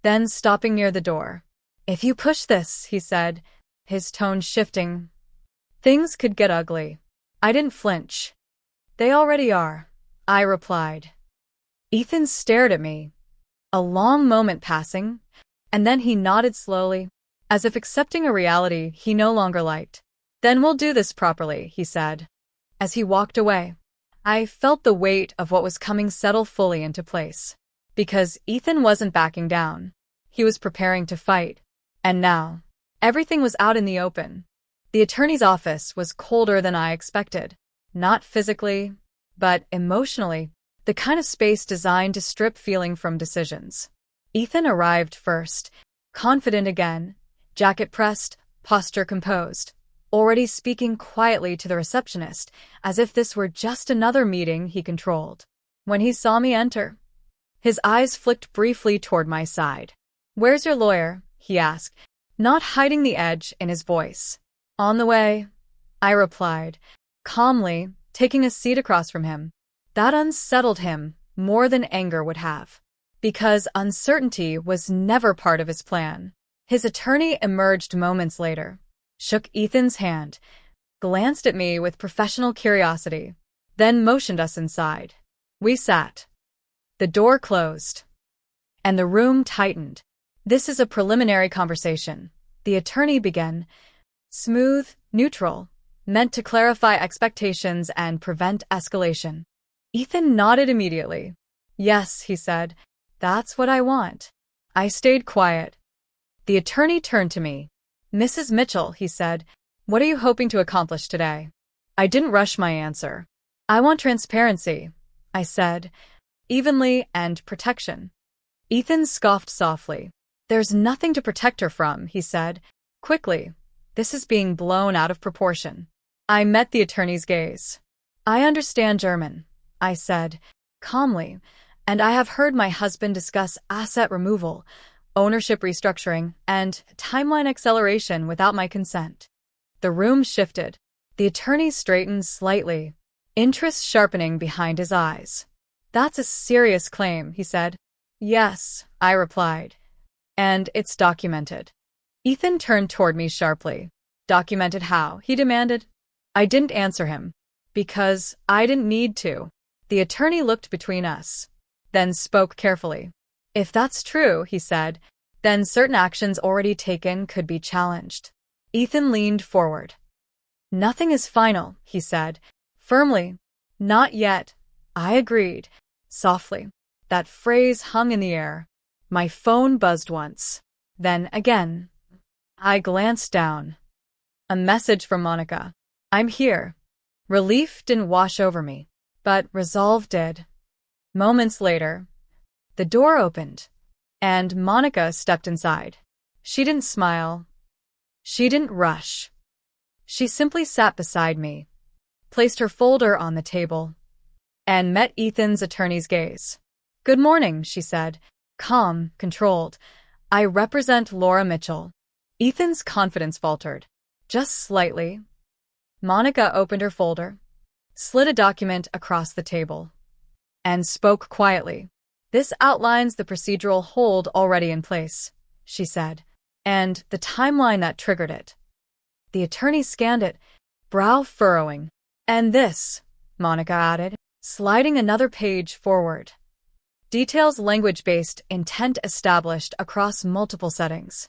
then stopping near the door. If you push this, he said, his tone shifting, things could get ugly. I didn't flinch. They already are, I replied. Ethan stared at me, a long moment passing, and then he nodded slowly, as if accepting a reality he no longer liked. Then we'll do this properly, he said. As he walked away, I felt the weight of what was coming settle fully into place. Because Ethan wasn't backing down. He was preparing to fight. And now, everything was out in the open. The attorney's office was colder than I expected. Not physically, but emotionally. The kind of space designed to strip feeling from decisions. Ethan arrived first, confident again, jacket pressed, posture composed, already speaking quietly to the receptionist, as if this were just another meeting he controlled. When he saw me enter, his eyes flicked briefly toward my side. "Where's your lawyer?" he asked, not hiding the edge in his voice. "On the way," I replied, calmly, taking a seat across from him. That unsettled him more than anger would have, because uncertainty was never part of his plan. His attorney emerged moments later, shook Ethan's hand, glanced at me with professional curiosity, then motioned us inside. We sat. The door closed, and the room tightened. "This is a preliminary conversation," the attorney began, smooth, neutral, meant to clarify expectations and prevent escalation. Ethan nodded immediately. "Yes," he said, "that's what I want." I stayed quiet. The attorney turned to me. "Mrs. Mitchell," he said, "what are you hoping to accomplish today?" I didn't rush my answer. "I want transparency," I said, evenly, and protection. Ethan scoffed softly. "There's nothing to protect her from," he said, quickly. "This is being blown out of proportion." I met the attorney's gaze. "I understand German," I said, calmly, "and I have heard my husband discuss asset removal, ownership restructuring, and timeline acceleration without my consent." The room shifted. The attorney straightened slightly, interest sharpening behind his eyes. "That's a serious claim," he said. "Yes," I replied, "and it's documented." Ethan turned toward me sharply. "Documented how?" he demanded. I didn't answer him, because I didn't need to. The attorney looked between us, then spoke carefully. "If that's true," he said, "then certain actions already taken could be challenged." Ethan leaned forward. "Nothing is final," he said, firmly. "Not yet," I agreed, softly. That phrase hung in the air. My phone buzzed once, then again. I glanced down. A message from Monica. "I'm here." Relief didn't wash over me, but resolve did. Moments later, the door opened, and Monica stepped inside. She didn't smile. She didn't rush. She simply sat beside me, placed her folder on the table, and met Ethan's attorney's gaze. "Good morning," she said, calm, controlled. "I represent Laura Mitchell." Ethan's confidence faltered, just slightly. Monica opened her folder, slid a document across the table, and spoke quietly. "This outlines the procedural hold already in place," she said, "and the timeline that triggered it." The attorney scanned it, brow furrowing. "And this," Monica added, sliding another page forward. "Details language-based intent established across multiple settings."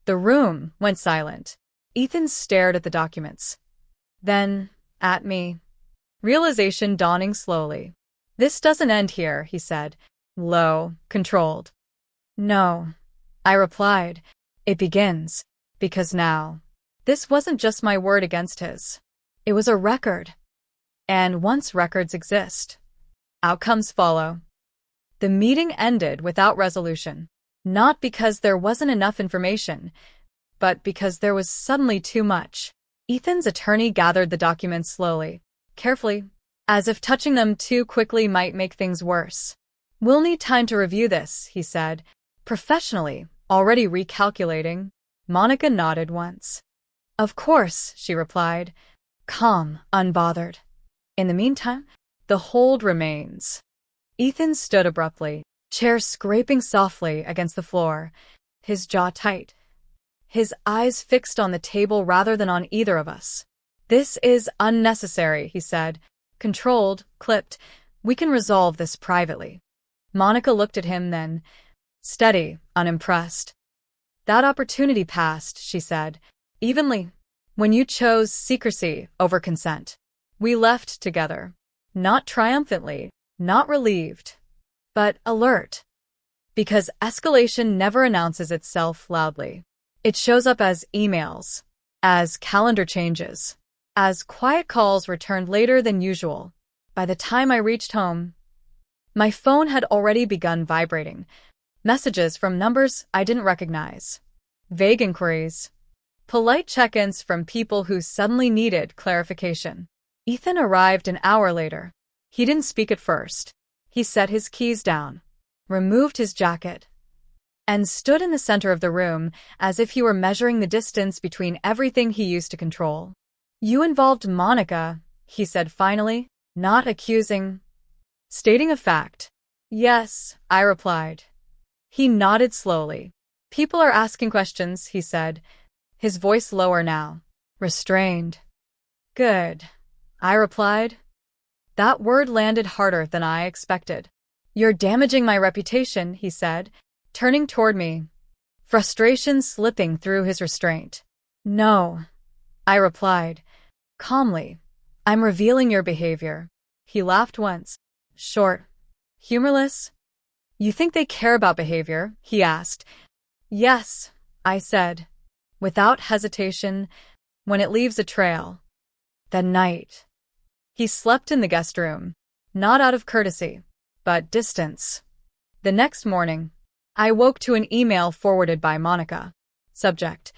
The room went silent. Ethan stared at the documents, then at me. Realization dawning slowly. "This doesn't end here," he said, low, controlled. "No," I replied. "It begins, because now, this wasn't just my word against his. It was a record. And once records exist, outcomes follow." The meeting ended without resolution, not because there wasn't enough information, but because there was suddenly too much. Ethan's attorney gathered the documents slowly, carefully, as if touching them too quickly might make things worse. "We'll need time to review this," he said, professionally, already recalculating. Monica nodded once. "Of course," she replied, calm, unbothered. "In the meantime, the hold remains." Ethan stood abruptly, chair scraping softly against the floor, his jaw tight, his eyes fixed on the table rather than on either of us. "This is unnecessary," he said, controlled, clipped. "We can resolve this privately." Monica looked at him then, steady, unimpressed. "That opportunity passed," she said, evenly. When you chose secrecy over consent. We left together. Not triumphantly, not relieved, but alert. Because escalation never announces itself loudly. It shows up as emails, as calendar changes, as quiet calls returned later than usual. By the time I reached home, my phone had already begun vibrating. Messages from numbers I didn't recognize. Vague inquiries. Polite check-ins from people who suddenly needed clarification. Ethan arrived an hour later. He didn't speak at first. He set his keys down, removed his jacket, and stood in the center of the room as if he were measuring the distance between everything he used to control. "You involved Monica," he said finally, not accusing, stating a fact. "Yes," I replied. He nodded slowly. "People are asking questions," he said, his voice lower now, restrained. "Good," I replied. That word landed harder than I expected. "You're damaging my reputation," he said, turning toward me, frustration slipping through his restraint. "No," I replied, calmly. "I'm revealing your behavior." He laughed once, short, humorless. "You think they care about behavior?" he asked. "Yes," I said, without hesitation, "when it leaves a trail." That night, he slept in the guest room, not out of courtesy, but distance. The next morning, I woke to an email forwarded by Monica. Subject: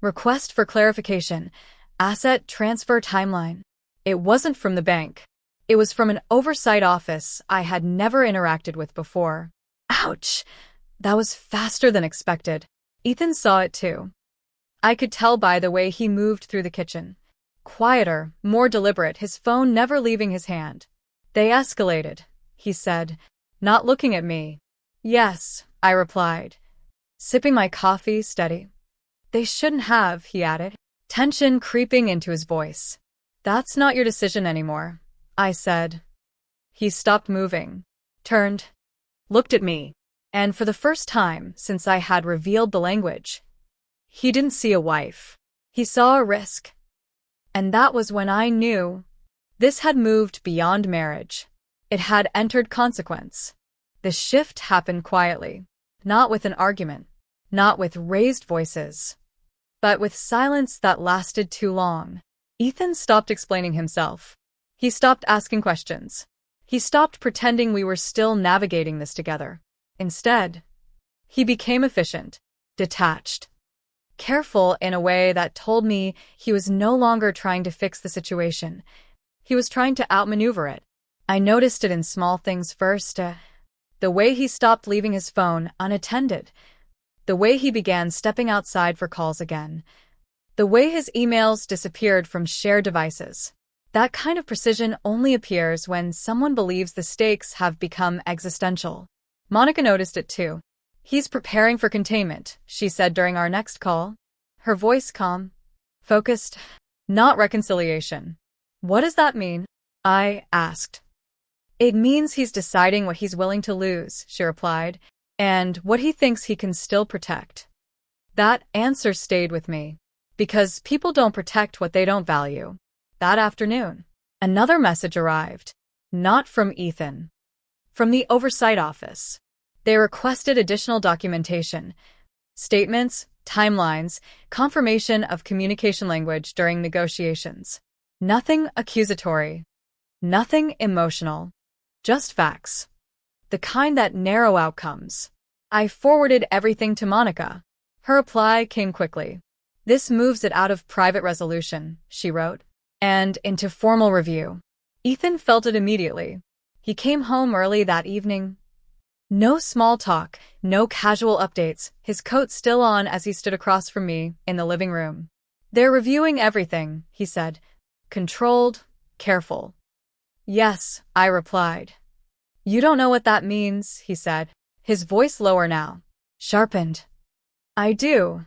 Request for clarification, asset transfer timeline. It wasn't from the bank. It was from an oversight office I had never interacted with before. Ouch! That was faster than expected. Ethan saw it too. I could tell by the way he moved through the kitchen. Quieter, more deliberate, his phone never leaving his hand. "They escalated," he said, not looking at me. "Yes," I replied, sipping my coffee steady. "They shouldn't have," he added, tension creeping into his voice. "That's not your decision anymore," I said. He stopped moving, turned, looked at me, and for the first time since I had revealed the language, he didn't see a wife. He saw a risk. And that was when I knew this had moved beyond marriage. It had entered consequence. The shift happened quietly, not with an argument, not with raised voices, but with silence that lasted too long. Ethan stopped explaining himself. He stopped asking questions. He stopped pretending we were still navigating this together. Instead, he became efficient, detached, careful in a way that told me he was no longer trying to fix the situation. He was trying to outmaneuver it. I noticed it in small things first. The way he stopped leaving his phone unattended. The way he began stepping outside for calls again. The way his emails disappeared from shared devices. That kind of precision only appears when someone believes the stakes have become existential. Monica noticed it too. "He's preparing for containment," she said during our next call. Her voice calm, focused, not reconciliation. "What does that mean?" I asked. "It means he's deciding what he's willing to lose," she replied, "and what he thinks he can still protect." That answer stayed with me, because people don't protect what they don't value. That afternoon, another message arrived, not from Ethan, from the oversight office. They requested additional documentation, statements, timelines, confirmation of communication language during negotiations. Nothing accusatory, nothing emotional, just facts. The kind that narrow outcomes. I forwarded everything to Monica. Her reply came quickly. "This moves it out of private resolution," she wrote, "and into formal review." Ethan felt it immediately. He came home early that evening. No small talk, no casual updates, his coat still on as he stood across from me in the living room. "They're reviewing everything," he said. Controlled, careful. "Yes," I replied. "You don't know what that means," he said, his voice lower now, sharpened. "I do,"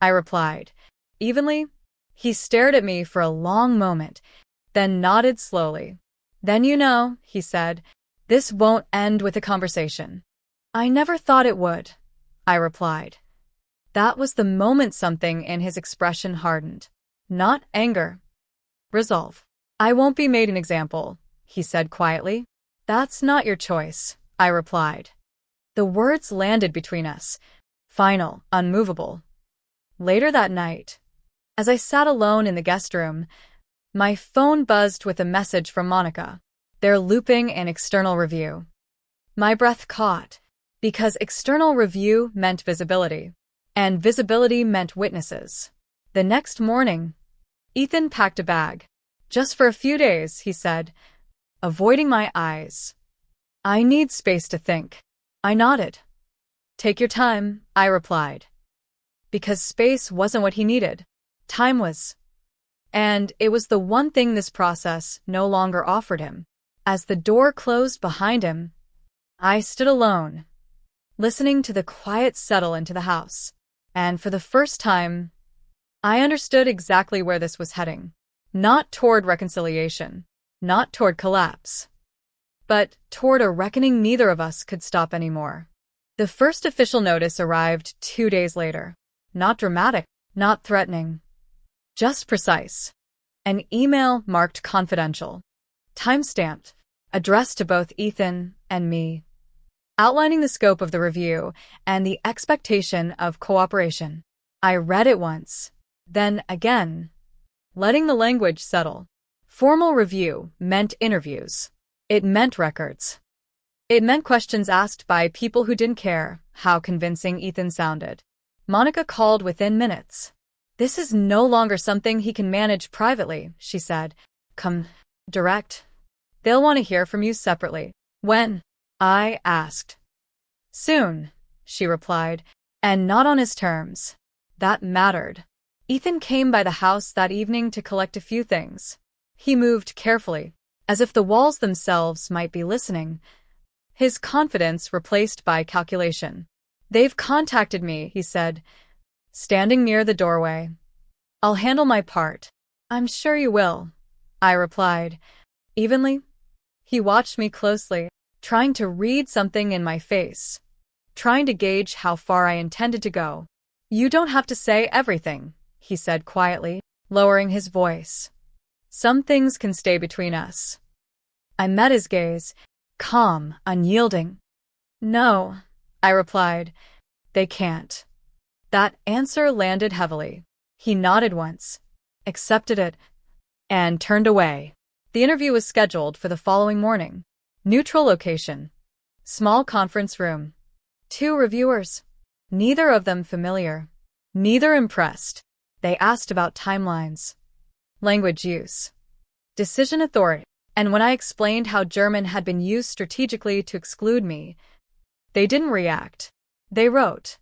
I replied, evenly. He stared at me for a long moment, then nodded slowly. "Then you know," he said, "this won't end with a conversation." "I never thought it would," I replied. That was the moment something in his expression hardened. Not anger. Resolve. I won't be made an example, he said quietly. That's not your choice, I replied. The words landed between us. Final, unmovable. Later that night, as I sat alone in the guest room, my phone buzzed with a message from Monica. They're looping an external review. My breath caught, because external review meant visibility, and visibility meant witnesses. The next morning, Ethan packed a bag. Just for a few days, he said, avoiding my eyes. I need space to think. I nodded. Take your time, I replied. Because space wasn't what he needed. Time was. And it was the one thing this process no longer offered him. As the door closed behind him, I stood alone, listening to the quiet settle into the house. And for the first time, I understood exactly where this was heading. Not toward reconciliation, not toward collapse, but toward a reckoning neither of us could stop anymore. The first official notice arrived 2 days later. Not dramatic, not threatening, just precise. An email marked confidential, time-stamped, addressed to both Ethan and me, outlining the scope of the review and the expectation of cooperation. I read it once, then again, letting the language settle. Formal review meant interviews. It meant records. It meant questions asked by people who didn't care how convincing Ethan sounded. Monica called within minutes. This is no longer something he can manage privately, she said. Come direct. They'll want to hear from you separately. When? I asked. Soon, she replied, and not on his terms. That mattered. Ethan came by the house that evening to collect a few things. He moved carefully, as if the walls themselves might be listening. His confidence replaced by calculation. They've contacted me, he said, standing near the doorway. I'll handle my part. I'm sure you will, I replied, evenly. He watched me closely, trying to read something in my face, trying to gauge how far I intended to go. You don't have to say everything, he said quietly, lowering his voice. Some things can stay between us. I met his gaze, calm, unyielding. No, I replied, they can't. That answer landed heavily. He nodded once, accepted it, and turned away. The interview was scheduled for the following morning. Neutral location. Small conference room. 2 reviewers. Neither of them familiar. Neither impressed. They asked about timelines, language use, decision authority, and when I explained how German had been used strategically to exclude me, they didn't react. They wrote.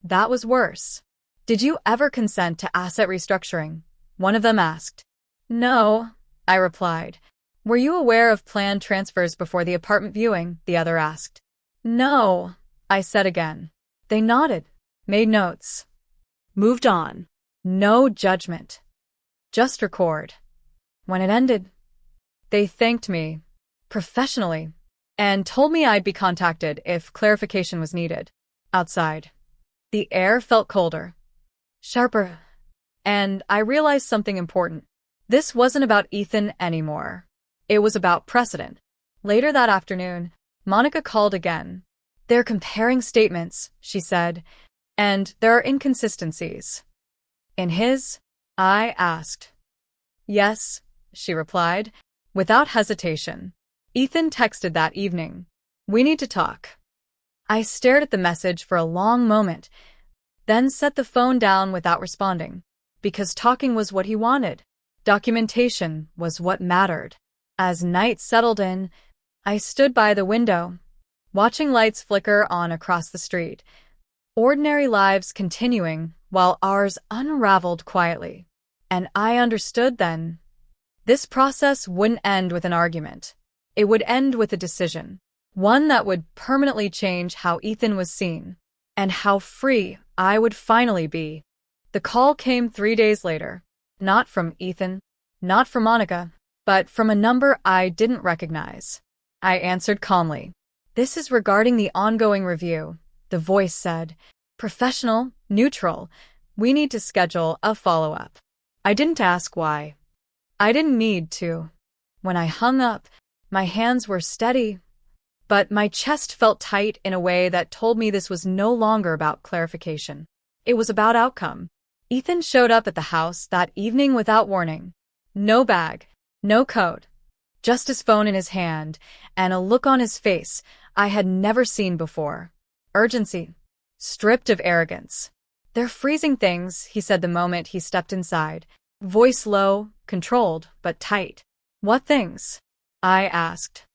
That was worse. Did you ever consent to asset restructuring? One of them asked. No, I replied. Were you aware of planned transfers before the apartment viewing? The other asked. No, I said again. They nodded, made notes, moved on. No judgment. Just record. When it ended, they thanked me, professionally, and told me I'd be contacted if clarification was needed. Outside, the air felt colder, sharper, and I realized something important. This wasn't about Ethan anymore. It was about precedent. Later that afternoon, Monica called again. They're comparing statements, she said, and there are inconsistencies. In his? I asked. Yes, she replied, without hesitation. Ethan texted that evening. We need to talk. I stared at the message for a long moment, then set the phone down without responding, because talking was what he wanted. Documentation was what mattered. As night settled in, I stood by the window, watching lights flicker on across the street, ordinary lives continuing while ours unraveled quietly. And I understood then, this process wouldn't end with an argument. It would end with a decision, one that would permanently change how Ethan was seen, and how free I would finally be. The call came 3 days later, not from Ethan, not from Monica, but from a number I didn't recognize. I answered calmly. This is regarding the ongoing review, the voice said. Professional, neutral. We need to schedule a follow-up. I didn't ask why. I didn't need to. When I hung up, my hands were steady, but my chest felt tight in a way that told me this was no longer about clarification. It was about outcome. Ethan showed up at the house that evening without warning. No bag, no coat, just his phone in his hand and a look on his face I had never seen before. Urgency, stripped of arrogance. "They're freezing things," he said the moment he stepped inside. Voice low, controlled, but tight. "What things?" I asked.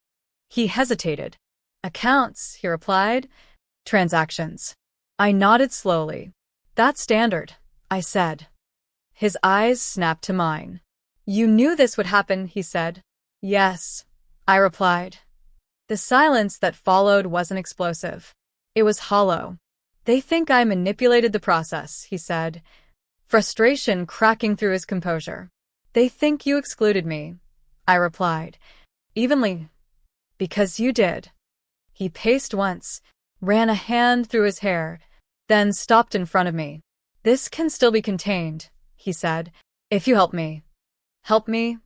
He hesitated. "Accounts," he replied. "Transactions." I nodded slowly. "That's standard," I said. His eyes snapped to mine. "You knew this would happen," he said. "Yes," I replied. The silence that followed wasn't explosive. It was hollow. "They think I manipulated the process," he said, frustration cracking through his composure. "They think you excluded me," I replied, evenly. "Because you did." He paced once, ran a hand through his hair, then stopped in front of me. "This can still be contained," he said, "if you help me." "Help me?"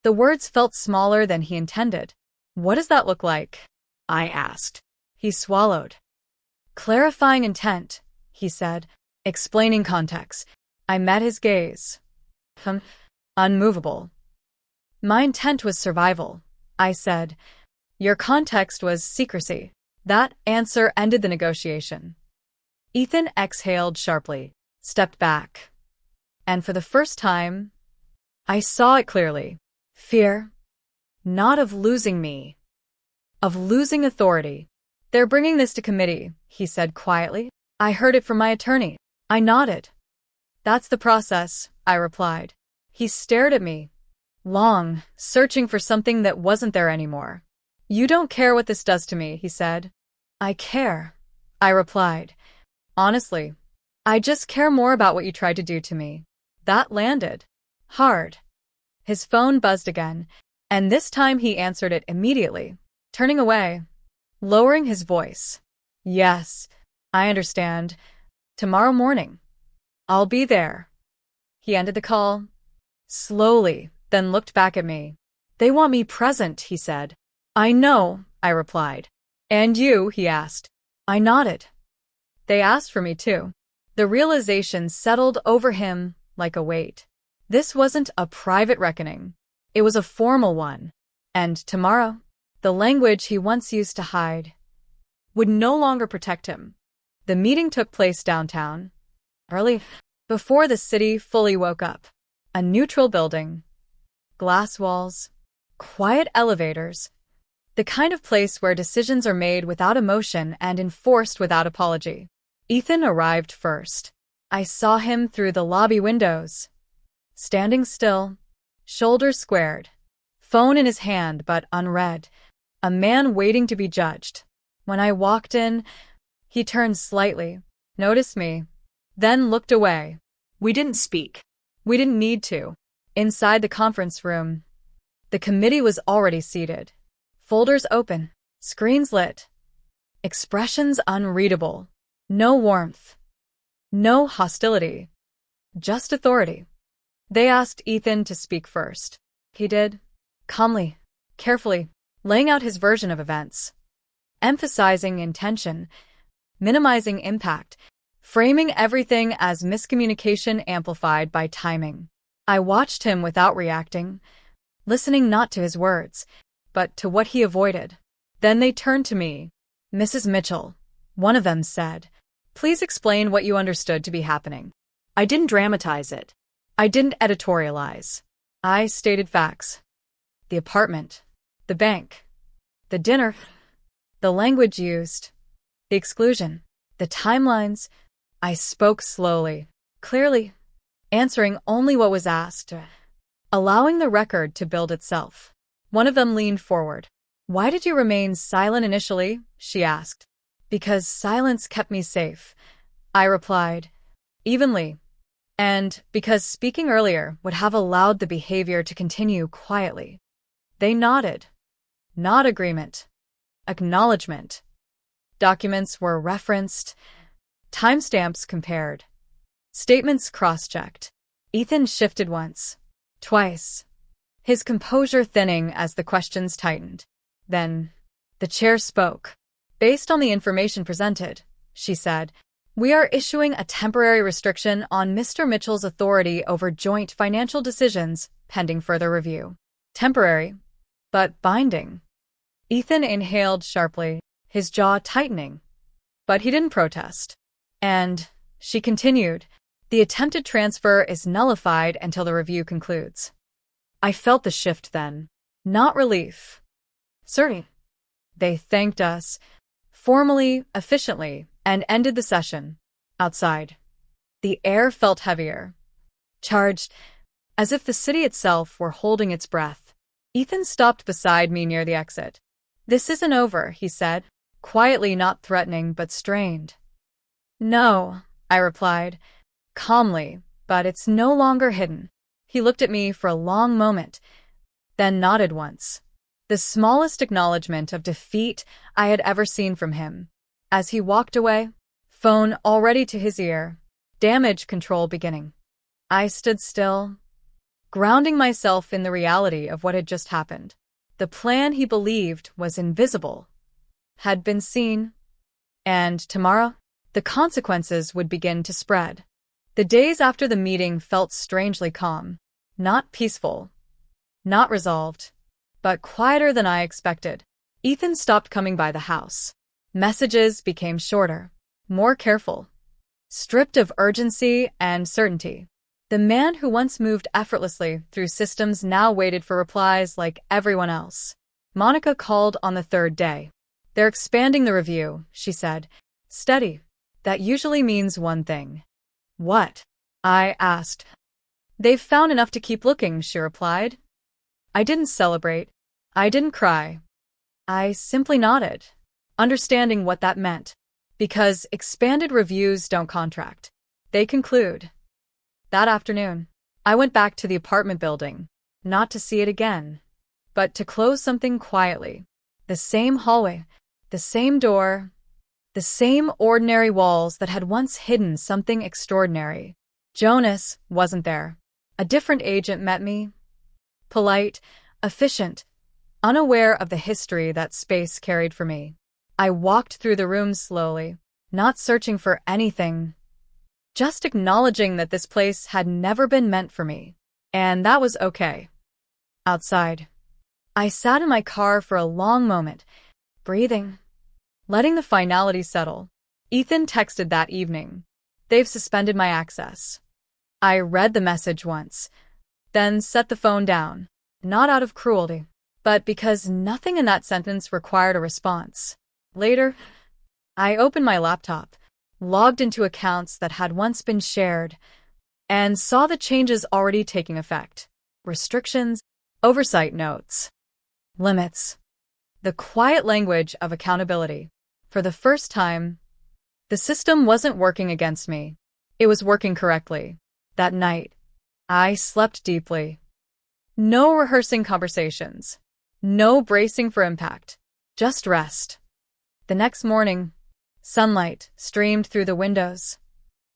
The words felt smaller than he intended. "What does that look like?" I asked. He swallowed. "Clarifying intent," he said, explaining context. I met his gaze. Unmovable. "My intent was survival," I said. "Your context was secrecy." That answer ended the negotiation. Ethan exhaled sharply, stepped back. And for the first time, I saw it clearly. Fear. Not of losing me. Of losing authority. "They're bringing this to committee," he said quietly. "I heard it from my attorney." I nodded. "That's the process," I replied. He stared at me, long, searching for something that wasn't there anymore. "You don't care what this does to me," he said. "I care," I replied. "Honestly, I just care more about what you tried to do to me." That landed. Hard. His phone buzzed again, and this time he answered it immediately, turning away, lowering his voice. "Yes, I understand. Tomorrow morning. I'll be there." He ended the call, slowly, then looked back at me. "They want me present," he said. "I know," I replied. "And you?" he asked. I nodded. "They asked for me too." The realization settled over him like a weight. This wasn't a private reckoning. It was a formal one. And tomorrow, the language he once used to hide would no longer protect him. The meeting took place downtown, early, before the city fully woke up. A neutral building, glass walls, quiet elevators, the kind of place where decisions are made without emotion and enforced without apology. Ethan arrived first. I saw him through the lobby windows, standing still, shoulders squared, phone in his hand but unread, a man waiting to be judged. When I walked in, he turned slightly, noticed me, then looked away. We didn't speak. We didn't need to. Inside the conference room, the committee was already seated. Folders open, screens lit, expressions unreadable. No warmth, no hostility, just authority. They asked Ethan to speak first. He did, calmly, carefully, laying out his version of events, emphasizing intention, minimizing impact, framing everything as miscommunication amplified by timing. I watched him without reacting, listening not to his words, but to what he avoided. Then they turned to me. "Mrs. Mitchell," one of them said, "please explain what you understood to be happening." I didn't dramatize it. I didn't editorialize. I stated facts. The apartment, the bank, the dinner, the language used, the exclusion, the timelines. I spoke slowly, clearly, answering only what was asked, allowing the record to build itself. One of them leaned forward. "Why did you remain silent initially?" she asked. "Because silence kept me safe," I replied, evenly, and because speaking earlier would have allowed the behavior to continue quietly. They nodded. Not agreement. Acknowledgement. Documents were referenced, timestamps compared, statements cross-checked. Ethan shifted once, twice, his composure thinning as the questions tightened. Then, the chair spoke. Based on the information presented, she said, we are issuing a temporary restriction on Mr. Mitchell's authority over joint financial decisions pending further review. Temporary, but binding. Ethan inhaled sharply, his jaw tightening. But he didn't protest. And, she continued, the attempted transfer is nullified until the review concludes. I felt the shift then. Not relief. Certain. They thanked us, formally, efficiently, and ended the session. Outside. The air felt heavier. Charged, as if the city itself were holding its breath. Ethan stopped beside me near the exit. This isn't over, he said, quietly, not threatening but strained. No, I replied, calmly, but it's no longer hidden. He looked at me for a long moment, then nodded once. The smallest acknowledgement of defeat I had ever seen from him. As he walked away, phone already to his ear, damage control beginning. I stood still, grounding myself in the reality of what had just happened. The plan he believed was invisible had been seen, and tomorrow, the consequences would begin to spread. The days after the meeting felt strangely calm, not peaceful, not resolved, but quieter than I expected. Ethan stopped coming by the house. Messages became shorter, more careful, stripped of urgency and certainty. The man who once moved effortlessly through systems now waited for replies like everyone else. Monica called on the third day. They're expanding the review, she said. Steady. That usually means one thing. What? I asked. They've found enough to keep looking, she replied. I didn't celebrate. I didn't cry. I simply nodded, understanding what that meant. Because expanded reviews don't contract. They conclude. That afternoon, I went back to the apartment building, not to see it again, but to close something quietly. The same hallway, the same door, the same ordinary walls that had once hidden something extraordinary. Jonas wasn't there. A different agent met me. Polite, efficient, unaware of the history that space carried for me. I walked through the room slowly, not searching for anything, just acknowledging that this place had never been meant for me. And that was okay. Outside, I sat in my car for a long moment, breathing, letting the finality settle. Ethan texted that evening. They've suspended my access. I read the message once, then set the phone down, not out of cruelty, but because nothing in that sentence required a response. Later, I opened my laptop, logged into accounts that had once been shared, and saw the changes already taking effect. Restrictions, oversight notes, limits. The quiet language of accountability. For the first time, the system wasn't working against me. It was working correctly. That night, I slept deeply. No rehearsing conversations. No bracing for impact. Just rest. The next morning, sunlight streamed through the windows.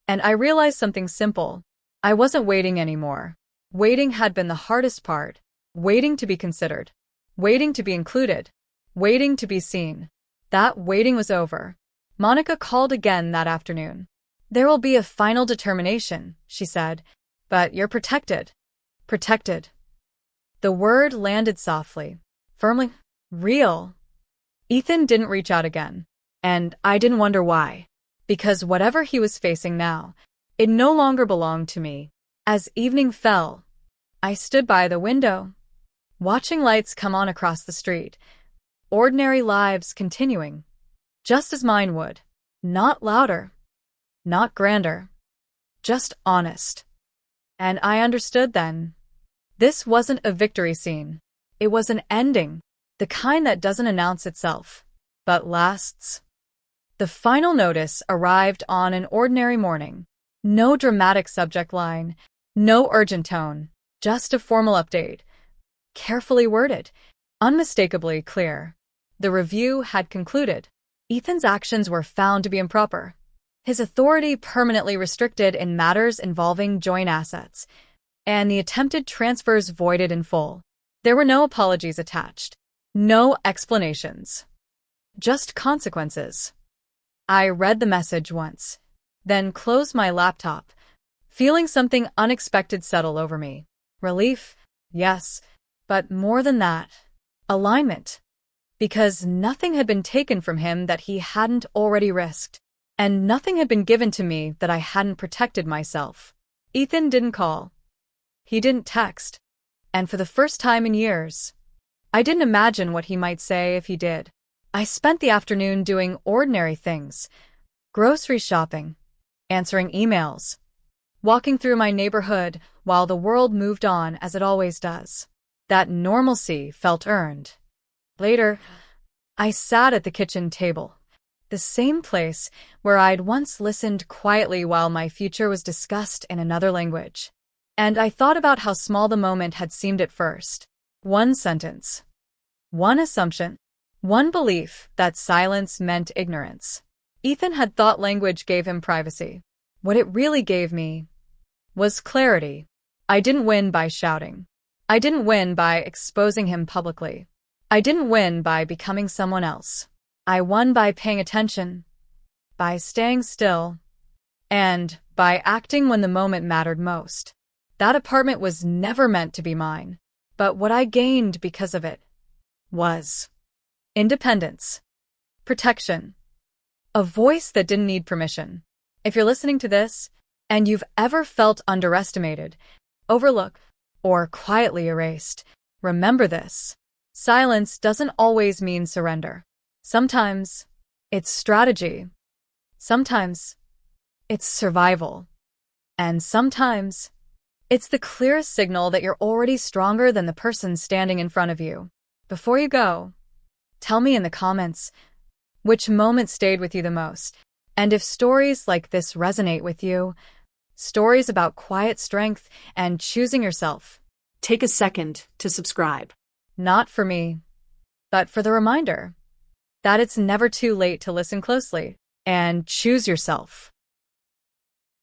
And I realized something simple. I wasn't waiting anymore. Waiting had been the hardest part. Waiting to be considered. Waiting to be included. Waiting to be seen. That waiting was over. Monica called again that afternoon. There will be a final determination, she said, but you're protected. Protected. The word landed softly, firmly, real. Ethan didn't reach out again, and I didn't wonder why. Because whatever he was facing now, it no longer belonged to me. As evening fell, I stood by the window, watching lights come on across the street. Ordinary lives continuing, just as mine would. Not louder, not grander, just honest. And I understood then. This wasn't a victory scene. It was an ending, the kind that doesn't announce itself, but lasts. The final notice arrived on an ordinary morning. No dramatic subject line, no urgent tone, just a formal update. Carefully worded, unmistakably clear. The review had concluded. Ethan's actions were found to be improper. His authority permanently restricted in matters involving joint assets. and the attempted transfers voided in full. There were no apologies attached, no explanations, just consequences. I read the message once, then closed my laptop, feeling something unexpected settle over me. Relief, yes, but more than that, alignment. Because nothing had been taken from him that he hadn't already risked, and nothing had been given to me that I hadn't protected myself. Ethan didn't call. He didn't text. And for the first time in years, I didn't imagine what he might say if he did. I spent the afternoon doing ordinary things, grocery shopping, answering emails, walking through my neighborhood while the world moved on as it always does. That normalcy felt earned. Later, I sat at the kitchen table, the same place where I'd once listened quietly while my future was discussed in another language. And I thought about how small the moment had seemed at first. One sentence, one assumption, one belief that silence meant ignorance. Ethan had thought language gave him privacy. What it really gave me was clarity. I didn't win by shouting. I didn't win by exposing him publicly. I didn't win by becoming someone else. I won by paying attention, by staying still, and by acting when the moment mattered most. That apartment was never meant to be mine, but what I gained because of it was independence, protection, a voice that didn't need permission. If you're listening to this, and you've ever felt underestimated, overlooked, or quietly erased, remember this. Silence doesn't always mean surrender. Sometimes it's strategy. Sometimes it's survival. And sometimes it's the clearest signal that you're already stronger than the person standing in front of you. Before you go, tell me in the comments which moment stayed with you the most. And if stories like this resonate with you, stories about quiet strength and choosing yourself, take a second to subscribe. Not for me, but for the reminder that it's never too late to listen closely and choose yourself.